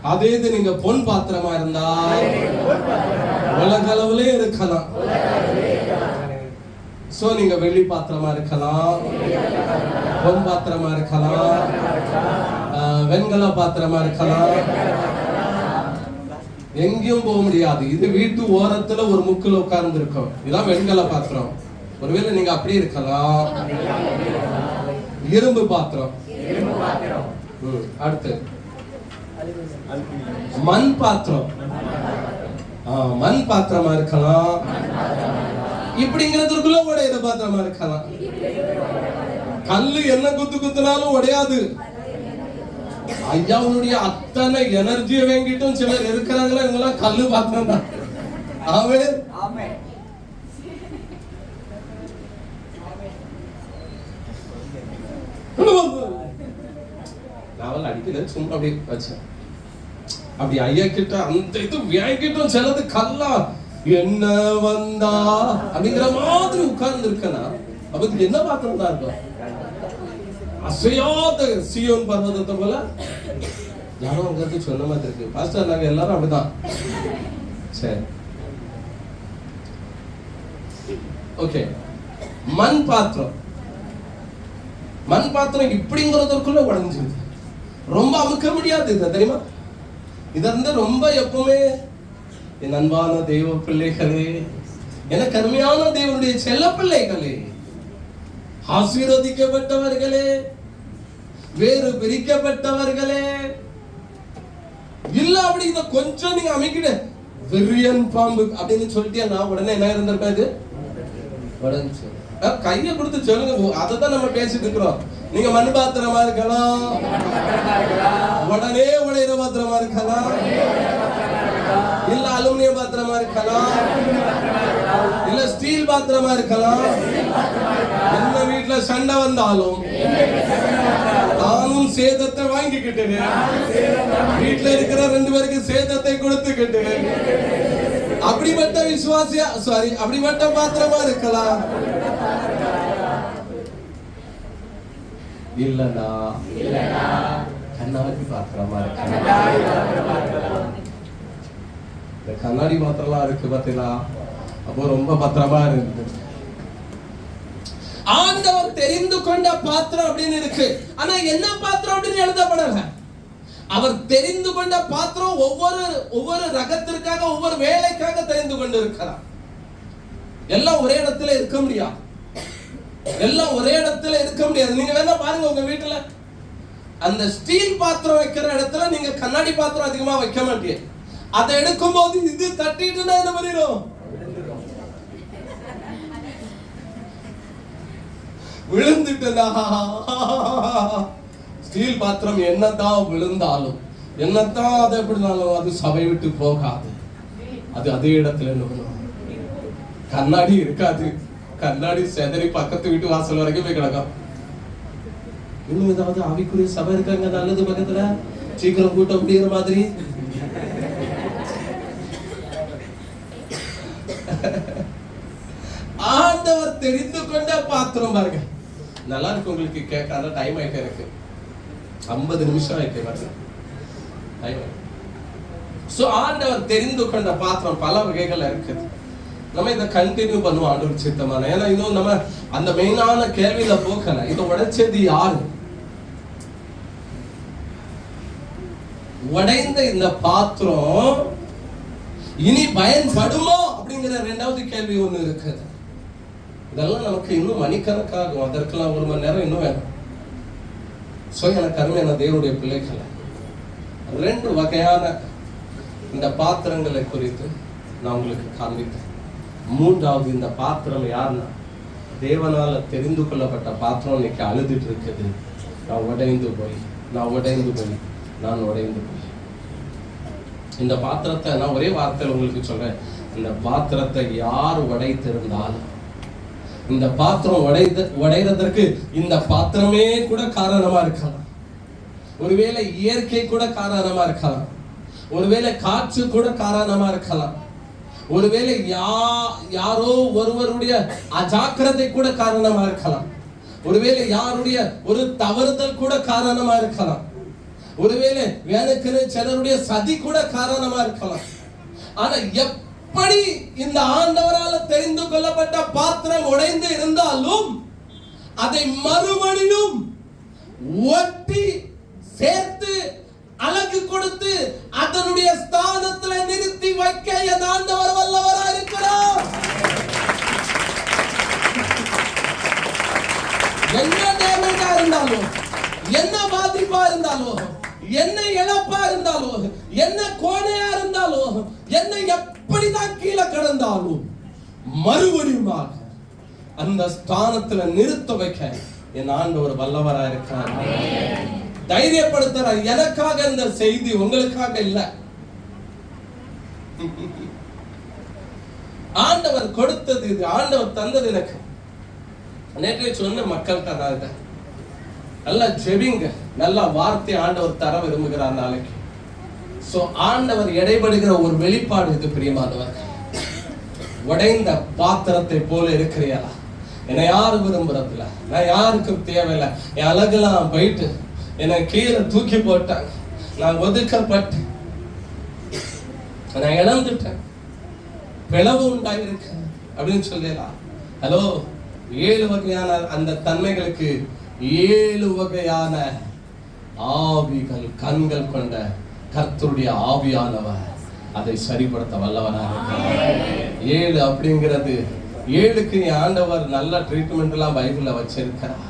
அதே இது நீங்க பொன் பாத்திரமா இருந்தா உலகளவுலே இருக்கலாம். சோ நீங்க வெள்ளி பாத்திரமா இருக்கலாம், பொன் பாத்திரமா இருக்கலாம், வெண்கல பாத்திரமா இருக்கலாம், எங்கேயும் போக முடியாது. இது வீட்டு ஓரத்துல ஒரு முக்குல உட்கார்ந்து இருக்கும், இதான் வெண்கல பாத்திரம். ஒருவேளை நீங்க அப்படியே இருக்கலாம். இரும்பு பாத்திரம். அடுத்து மண் பாத்திரம். மண் பாத்திரமா இருக்கலாம், இப்படிங்கிறதுக்குள்ள உடையிற பாத்திரமா இருக்கலாம். கல்லு என்ன குத்துனாலும் உடையாது. ஐயாவுடைய அத்தனை எனர்ஜியை வாங்கிட்டும் சிலர் இருக்கிறாங்களா, இவங்கெல்லாம் கல்லு பாத்திரம் தான். ஆமென். நாவல் அடிக்கல, சும்மா அப்படி வச்சேன். அப்படி ஐயா கிட்ட அந்த இது வாங்கிட்டும் சிலது கல்லா என்ன வந்தா அப்படிங்கிற மாதிரி உட்கார்ந்து இருக்கனா, அப்ப என்ன பாத்திரம் தான் இருக்கும்? அசையாத சியோன் பர்வதத்தை போல. யாரும் அங்க சொன்ன மாதிரி இருக்கு பாஸ்டர், நாங்க எல்லாரும் அப்படிதான். சரி ஓகே. மண் பாத்திரம். மண் பாத்திரம் இப்படிங்கிறதுக்குள்ள உடஞ்சிருக்கு, ரொம்ப அமுக்க முடியாது. இது தெரியுமா? இத இருந்து ரொம்ப எப்பவுமே என் அன்பான தெய்வ பிள்ளைகளே, எனக்கு அருமையான தேவனுடைய செல்ல பிள்ளைகளே, ஆசீர்வதிக்கப்பட்டவர்களே, வேறு பிரிக்கப்பட்டவர்களே, இல்ல அப்படி இத கொஞ்சம் நீங்க அமைக்கிட வெறியன் பாம்பு அப்படின்னு சொல்லிட்டு நான் உடனே என்ன இருந்திருக்காது கையை கொடுத்து சொல்லுங்க. அதான் நம்ம பேசிட்டு இருக்கிறோம். நீங்க மண் பாத்திரமா இருக்கலாம், உடனே உடையிற பாத்திரமா இருக்கலாம், இல்ல அலுமினியம் பாத்திரமா இருக்கலாம், இல்ல ஸ்டீல் பாத்திரமா இருக்கலாம். என்ன வீட்டுல சண்டை வந்தாலும் நானும் சேதத்தை வாங்கிக்கிட்டு வீட்டுல இருக்கிற 2 பேருக்கு சேதத்தை கொடுத்துக்கிட்டு அப்படிப்பட்ட விசுவாசியா அப்படிப்பட்ட பாத்திரமா இருக்கலாம். இல்லனா கண்ணாடி பாத்திரமா இருக்கலாம். இந்த கண்ணாடி பாத்திரம்லாம் இருக்கு பாத்தீங்களா, அப்போ ரொம்ப பத்திரமா இருக்கு. ஆண்டவர் தெரிந்து கொண்ட பாத்திரம் அப்படின்னு இருக்கு. ஆனா என்ன பாத்திரம் அப்படின்னு எழுதப்படல. அவர் தெரிந்து கொண்ட பாத்திரம் ஒவ்வொரு ரகத்திற்காக ஒவ்வொரு வேலைக்காக தெரிந்து கொண்டு இருக்கிறார். எல்லாம் ஒரே இடத்துல இருக்க முடியாது. எல்லாம் ஒரே இடத்துல இருக்க முடியாது. நீங்க வேணா பாருங்க, உங்க வீட்டுல அந்த ஸ்டீல் பாத்திரம் வைக்கிற இடத்துல நீங்க கண்ணாடி பாத்திரம் அதிகமா வைக்க மாட்டீங்க. அதை எடுக்கும் போது இது தட்டிட்டுனா என்ன பண்ணிடும்? விழுந்துட்டா ஸ்டீல் பாத்திரம் என்னதான் விழுந்தாலும் என்னதான் அதை எப்படினாலும் அது சபை விட்டு போகாது. அது அதே இடத்துல என்ன, கண்ணாடி இருக்காது. கண்ணாடி செதறி பக்கத்து வீட்டு வாசல் வரைக்கும் போய் கிடக்கும். இன்னும் ஏதாவது ஆவிக்குரிய சபை இருக்காங்க நல்லது பக்கத்துல, சீக்கிரம் கூட்டம் முடிகிற மாதிரி. ஆண்டவர் தெரிந்து கொண்ட பாத்திரம் பாருங்க. நல்லா இருக்கு உங்களுக்கு கேட்காத டைம் ஆயிட்டே இருக்கு. 50 நிமிஷம் ஆயிட்டே பாருங்க. சோ ஆண்டவர் தெரிந்து கொண்ட பாத்திரம் பல வகைகள் இருக்குது. நம்ம இதை கண்டினியூ பண்ணுவோம் ஆண்டவர் சித்தமான. ஏன்னா இன்னும் நம்ம அந்த மெயினான கேள்வியில போகல. இதை உடைச்சது யாரு? உடைந்த இந்த பாத்திரம் இனி பயன்படுமோ அப்படிங்கிற 2வது கேள்வி ஒண்ணு இருக்குது. இதெல்லாம் நமக்கு இன்னும் மணிக்கணக்காகும். அதற்கெல்லாம் 1 மணி நேரம் இன்னும் வேணும். சோ எனக்கு அருமையான தேவனுடைய பிள்ளைகளை, 2 வகையான இந்த பாத்திரங்களை குறித்து நான் உங்களுக்கு காண்பித்தேன். 3வது இந்த பாத்திரம் யாருன்னா தேவனால தெரிந்து கொள்ளப்பட்ட பாத்திரம். இன்னைக்கு அழுதுட்டு இருக்குது. நான் உடைந்து போய் இந்த பாத்திரத்தை நான் ஒரே வார்த்தையில் உங்களுக்கு சொல்றேன். இந்த பாத்திரத்தை யார் உடைத்திருந்தாலும், இந்த பாத்திரம் உடைறதற்கு இந்த பாத்திரமே கூட காரணமா இருக்கலாம். ஒருவேளை இயற்கை கூட காரணமா இருக்கலாம். ஒருவேளை காற்று கூட காரணமா இருக்கலாம். ஒருவேளை யாரோ ஒருவருடைய அஜாக்கிரதை கூட காரணமா இருக்கலாம். ஒருவேளை யாருடைய ஒரு தவறுதல் கூட காரணமா இருக்கலாம். ஒருவேளை வேலைக்கு சிலருடைய சதி கூட காரணமா இருக்கலாம். ஆனா எப்படி இந்த ஆண்டவரால் தெரிந்து கொள்ளப்பட்ட பாத்திரம் உடைந்து இருந்தாலும் அதை மறுபடியும் ஒட்டி சேர்த்து அழகு கொடுத்து அதனுடைய ஸ்தானத்துல நிறுத்தி வைக்க என் ஆண்டவர் வல்லவரா இருக்கிறார். என்ன டேமேஜா இருந்தாலும், என்ன பாதிப்பா இருந்தாலும், என்ன இழப்பா இருந்தாலும், என்ன கோணையா இருந்தாலும், என்ன எப்படிதான் கீழே கிடந்தாலும் மறுபடியும் அந்த ஸ்தானத்துல நிறுத்த வைக்க என் ஆண்டவர் வல்லவரா இருக்கிறார். தைரியப்படுத்துற எனக்காக இந்த செய்தி, உங்களுக்காக இல்ல. ஆண்டவர் கொடுத்தது இது, ஆண்டவர் தந்தது எனக்கு. நேற்று சொன்ன மக்கள்கிட்ட நான் நல்லா ஜெபிங்க, நல்ல வார்த்தை ஆண்டவர் தர விரும்புகிறார் நாளைக்கு. சோ ஆண்டவர் எடைபடுகிற ஒரு வெளிப்பாடு இது பிரியமானவர். உடைந்த பாத்திரத்தை போல இருக்கிறியா? என்னை யாரும் விரும்புறதில்ல, நான் யாருக்கும் தேவையில்லை, என் அழகெல்லாம் போயிட்டு என்னை கீழே தூக்கி போட்டாங்க, நான் ஒதுக்கப்பட்டேன், நான் இழந்துட்டேன், பிளவு உண்டாயிருக்கு அப்படின்னு சொல்லலாம். ஹலோ, 7 வகையான அந்த தன்மைகளுக்கு 7 வகையான ஆவிகள், கண்கள் கொண்ட கர்த்தருடைய ஆவியானவர் அதை சரிப்படுத்த வல்லவராக இருக்கிறார். 7 அப்படிங்கிறது 7க்கு ஆண்டவர் நல்ல ட்ரீட்மெண்ட் எல்லாம் பைபிள்ல வச்சிருக்கிறார்.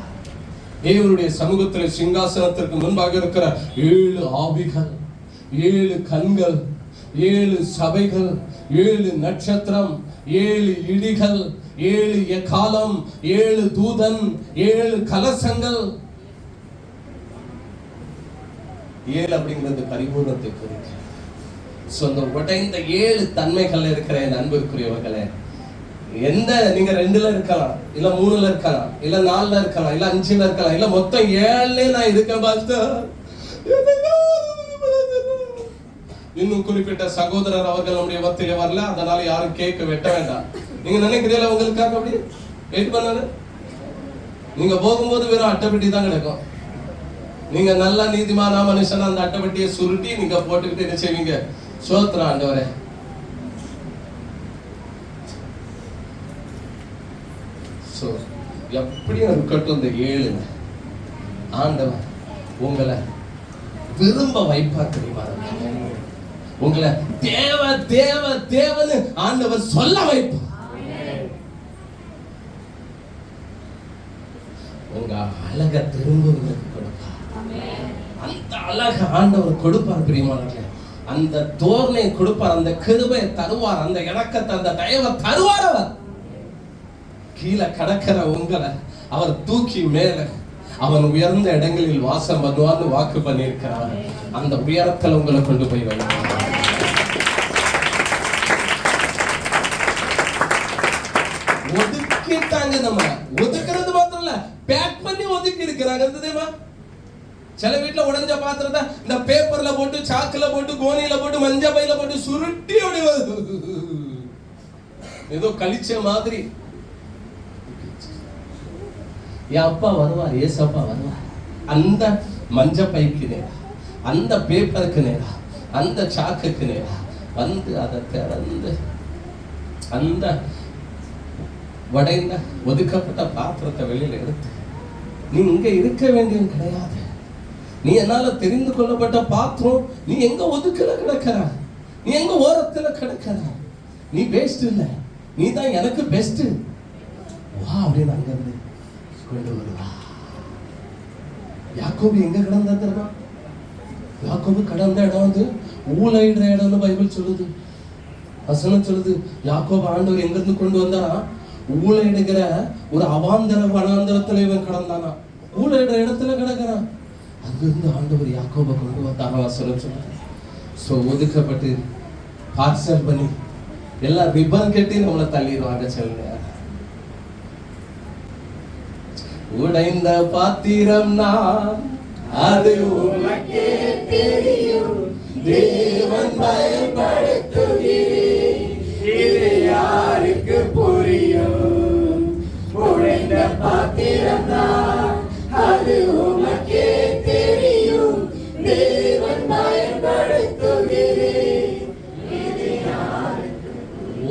தேவனுடைய சமூகத்தில் சிங்காசனத்திற்கு முன்பாக இருக்கிற 7 ஆவிகள், 7 கண்கள், 7 சபைகள், 7 நட்சத்திரம், 7 இடிகள், 7 எக்காலம், 7 தூதன், 7 கலசங்கள். 7 அப்படிங்கிறது பரிபூர்ணத்தை குறிக்கிறது. அந்த உடைந்த 7 தன்மைகள் இருக்கிற என் அன்பிற்குரியவர்களே, எந்த நீங்க 2ல இருக்கலாம், இல்ல 3ல இருக்கலாம், இல்ல 4ல இருக்கலாம், இல்ல 5ல இருக்கலாம், இல்ல மொத்தம் 7ல நான் இருக்கேன் பாஸ்டர். இன்னும் குறிப்பிட்ட சகோதரர் அவர்கள் நம்முடைய மத்தியில வரல, அதனால யாரும் கேட்க வெட்ட வேண்டாம். நீங்க நினைக்கிறீங்களா உங்களுக்காக அப்படி வெயிட் பண்ணாரு? நீங்க போகும்போது வெறும் அட்டைப்பெட்டி தான் கிடைக்கும். நீங்க நல்ல நீதிமான மனுஷன் அந்த அட்டைப்பெட்டியை சுருட்டி நீங்க போட்டுக்கிட்டு என்ன செய்வீங்க? சோத்திரம் ஆண்டவரே. எப்படியும் இருக்கட்டும், இந்த 7 ஆண்டவர் உங்களை விரும்ப வைப்பார் தெரியுமா? உங்களை தேவ தேவ தேவன்னு ஆண்டவர் சொல்ல வைப்பார். உங்க அழக திரும்ப உங்களுக்கு கொடுப்பார். அந்த அழக ஆண்டவர் கொடுப்பார் பிரியமானவர்களே. அந்த தோரணை கொடுப்பார், அந்த கிருபையை தருவார், அந்த இறக்கத்தை, அந்த தயவை தருவார். அவர் கீழே கடக்கிற உங்களை அவர் தூக்கி மேல அவன் உயர்ந்த இடங்களில் வாசம் பண்ணுவான்னு வாக்கு பண்ணியிருக்கிறார். அந்த உயரத்தில் உங்களை கொண்டு போய் வைப்பார். ஒதுக்கிட்டாங்க. நம்ம ஒதுக்குறது மாத்திரம் இல்ல, பேக் பண்ணி ஒதுக்கி இருக்கிறாங்க. தெரியுமா? சில வீட்டுல உடைஞ்ச பாத்திரத்தை இந்த பேப்பர்ல போட்டு, சாக்குல போட்டு, கோணியில போட்டு, மஞ்ச பையில போட்டு சுருட்டி ஏதோ கழிச்ச மாதிரி. என் அப்பா வருவார், ஏசப்பா வருவார். அந்த மஞ்ச பைக்கு நேரா, அந்த பேப்பருக்கு நேரா, அந்த சாக்குக்கு நேரா வந்து அதை திறந்து அந்த உடைந்த ஒதுக்கப்பட்ட பாத்திரத்தை வெளியில எடுத்து, நீ இங்க இருக்க வேண்டியது கிடையாது, நீ என்னால தெரிந்து கொள்ளப்பட்ட பாத்திரம், நீ எங்க ஒதுக்கல கிடக்கிற, நீ எங்க ஓரத்துல கிடக்கிற, நீ பெஸ்ட் இல்ல, நீ தான் எனக்கு பெஸ்ட் வா அப்படின்னு அங்க இருந்து கொண்டு வருவா. யாக்கோபு எங்க கிடந்தா தெரியுமா? யாக்கோபு கடந்த இடம் வந்து ஊழையிடுற இடம்னு பைபிள் சொல்லுது. வசனம் சொல்லுது, யாக்கோபு ஆண்டவர் எங்க இருந்து கொண்டு வந்தாரா? ஊழையிடுகிற ஒரு அவாந்தர வனாந்தரத்துல இவன் கடந்தானா, ஊழையிடுற இடத்துல கிடக்கிறான். அங்கிருந்து ஆண்டவர் யாக்கோபை கொண்டு வந்தாரா? வசனம் சொல்லுது. சோ ஒதுக்கப்பட்டு பார்சல் பண்ணி எல்லாம் ரிப்பன் கட்டி நம்மளை தள்ளிடுவாங்க. சொல்லுங்க, உடைந்த பாத்திரம் நான், அது உனக்கே தெரியும், தேவன் பயன்படுத்துகிறேன், இது யாருக்கு புரியும்? உடைந்த பாத்திரம் நான், அது உனக்கே தெரியும், தேவன் பயன்படுத்துகிறேன், இது யாருக்கு.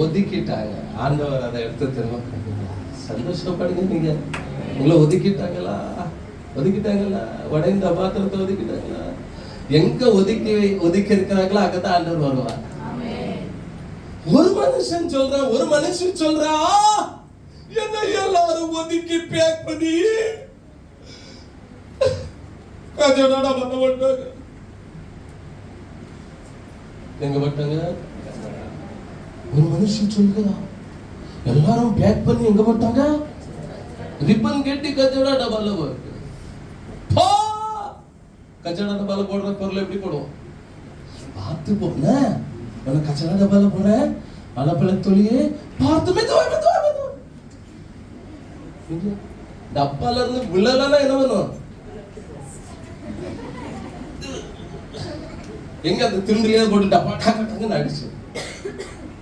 ஒதுக்கிட்டாங்க. ஆண்டவர் அதை எடுத்து திரும்ப சந்தோஷப்படுங்க. நீங்க உங்களை ஒதுக்கிட்டாங்களா? ஒதுக்கிட்டாங்களா? உடைந்த பாத்திரத்தை ஒதுக்கிட்டாங்களா? எங்க ஒதுக்கி இருக்கிறாங்களோ அங்கதான் ஆண்டவர் வருவார். ஒரு மனுஷன் சொல்றான், ஒரு மனுஷன் சொல்றா, என்ன எல்லாரும் ஒதுக்கி பேக் பண்ணி எங்க பட்டாங்க? ஒரு மனுஷன் சொல்றா, எல்லாரும் பேக் பண்ணி எங்க போட்டாங்க? ரிப்பன் கட்டி கச்சடா டபால போட்டு. கச்சடா டபால போடுற பொருள் எப்படி போடுவோம்? பார்த்து போன கச்சடா டபால போற அலப்பல தொழியே பார்த்து டப்பால இருந்து விழலன்னா என்ன பண்ணும்? எங்க அந்த திருண்டிலே போட்டு டப்பா டக்குன்னு அடிச்சு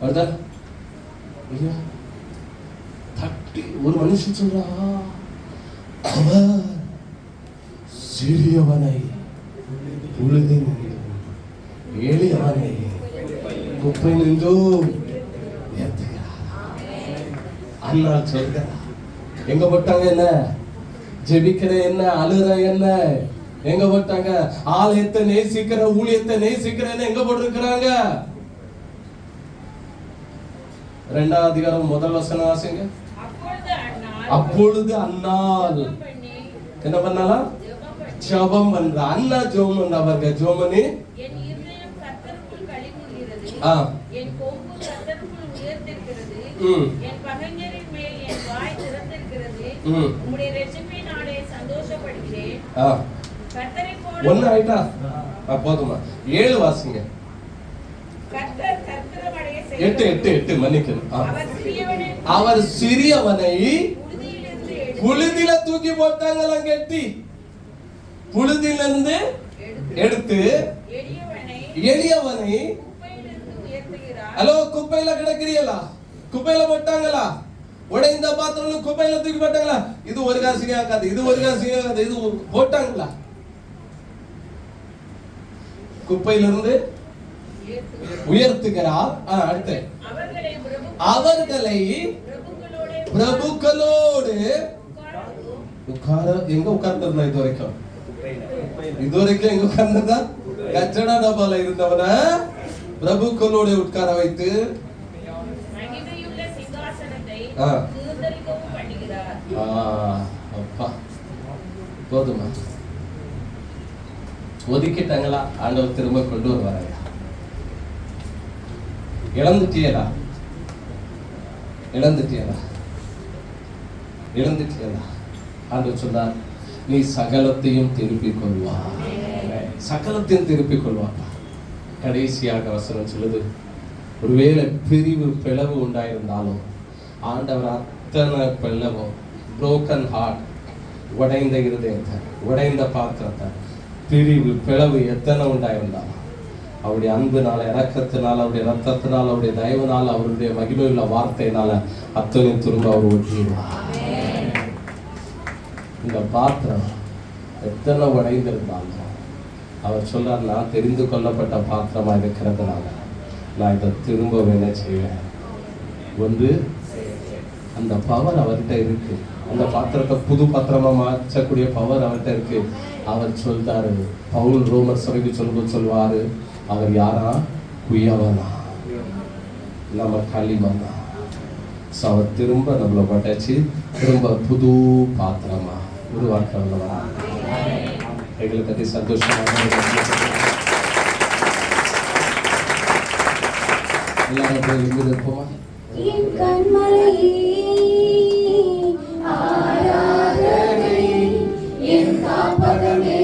அதுதான் தட்டி. ஒரு மனுஷன் சொல்றா, அவர் சிறியவனை உழுதின் எளியவனை குப்பை நின்றோ உயர்த்துகிறார். அண்ணால் சொல்கிறார், எங்க போட்டாங்க? என்ன ஜெபிக்கிற என்ன, அழுற என்ன, எங்க போட்டாங்க? ஆலயத்தை நேசிக்கிற, ஊழியத்தை நேசிக்கிற என்ன எங்க போட்டிருக்கிறாங்க? 2ஆம் அதிகாரம் முதல் வசனம் வாசிங்க. அப்பொழுது அன்னாள் அப்பொழுது அன்னாள் என்ன பண்ணலாம்? ஜெபம் பண்ற. அண்ணா ஜெபம் பண்றவங்க ஜெபம் பண்ணி என் இருதயம் கர்த்தருக்குள் களிகூர்கிறது. என் கொம்பு கர்த்தருக்குள் உயர்ந்திருக்கிறது. என் பகைஞரின் மேல் என் வாய் திறந்திருக்கிறது. உம்முடைய இரட்சிப்பினாலே சந்தோஷப்படுகிறேன். கர்த்தரை போல ஒண்ணு ஆயிட்டா போதுமா? 7 வாசிங்க. கர்த்தர் கர்த்தரமடைய 8 மன்னிக்கணும். அவர் சிறியவனை புழுதியில தூக்கி போட்டாங்களாம். கெட்டி புழுதியிலிருந்து எடுத்து எளியவனை ஹலோ குப்பையில கிடக்கிறீங்களா? குப்பையில போட்டாங்களா? உடைந்த பாத்திரம் குப்பையில தூக்கி போட்டாங்களா? இது ஒரு காசு ஆகாது, இது ஒரு காசு ஆகாது, இது போட்டாங்களா? குப்பையிலிருந்து உயர்த்துகிறார். அடுத்து அவர்களை பிரபுக்களோடு உட்கார. எங்க உட்கார்ந்து இது வரைக்கும் எங்க உட்கார்ந்தா கச்சடா டபால இருந்தவன பிரபுக்களோடு உட்கார வைத்து அப்பா போதுமா? ஒதுக்கிட்டாங்களா? ஆண்டவர் திரும்ப கொண்டு வருவாங்க. இழந்துட்டியலா? ஆண்டவர் சொன்னார், நீ சகலத்தையும் திருப்பிக் கொள்வா. சகலத்தையும் திருப்பிக் கொள்வா. கடைசியாக வசனம் சொல்லுது, ஒருவேளை பிரிவு பிளவு உண்டாயிருந்தாலும் ஆண்டவர் அத்தனை பிளவும் broken heart, உடைந்த இருதயத்தை, உடைந்த பாத்திரத்தை, பிரிவு பிளவு எத்தனை உண்டாயிருந்தாலும் அவருடைய அன்புனால, இரக்கத்தினால, அவருடைய ரத்தத்தினால, அவருடைய தயவுனால, அவருடைய மகிமையுள்ள வார்த்தையினால அத்தனை திரும்ப அவர் ஒட்டிடுவார். இந்த பாத்திரம் எத்தனை உடைந்திருந்தாலும் அவர் சொல்றார், நான் தெரிந்து கொள்ளப்பட்ட பாத்திரமா இருக்கிறதுனால நான் இதை திரும்ப என்ன செய்வேன். வந்து அந்த பவர் அவர்கிட்ட இருக்கு. அந்த பாத்திரத்தை புது பாத்திரமா மாற்றக்கூடிய பவர் அவர்கிட்ட இருக்கு. அவர் சொல்றாரு, பவுல் ரோமர் சபைக்கு சொல்வாரு, அவர் யாரா? குயவனா, நம்ம களிமண்ணா. அவர் திரும்ப நம்மளை படைச்சு திரும்ப புது பாத்திரமா உருவாக்குறவங்களா. எங்களை பத்தி சந்தோஷமாக எல்லாரும் இருப்போமா? என் கண்மலையே ஆராதனை, என் காப்பகமே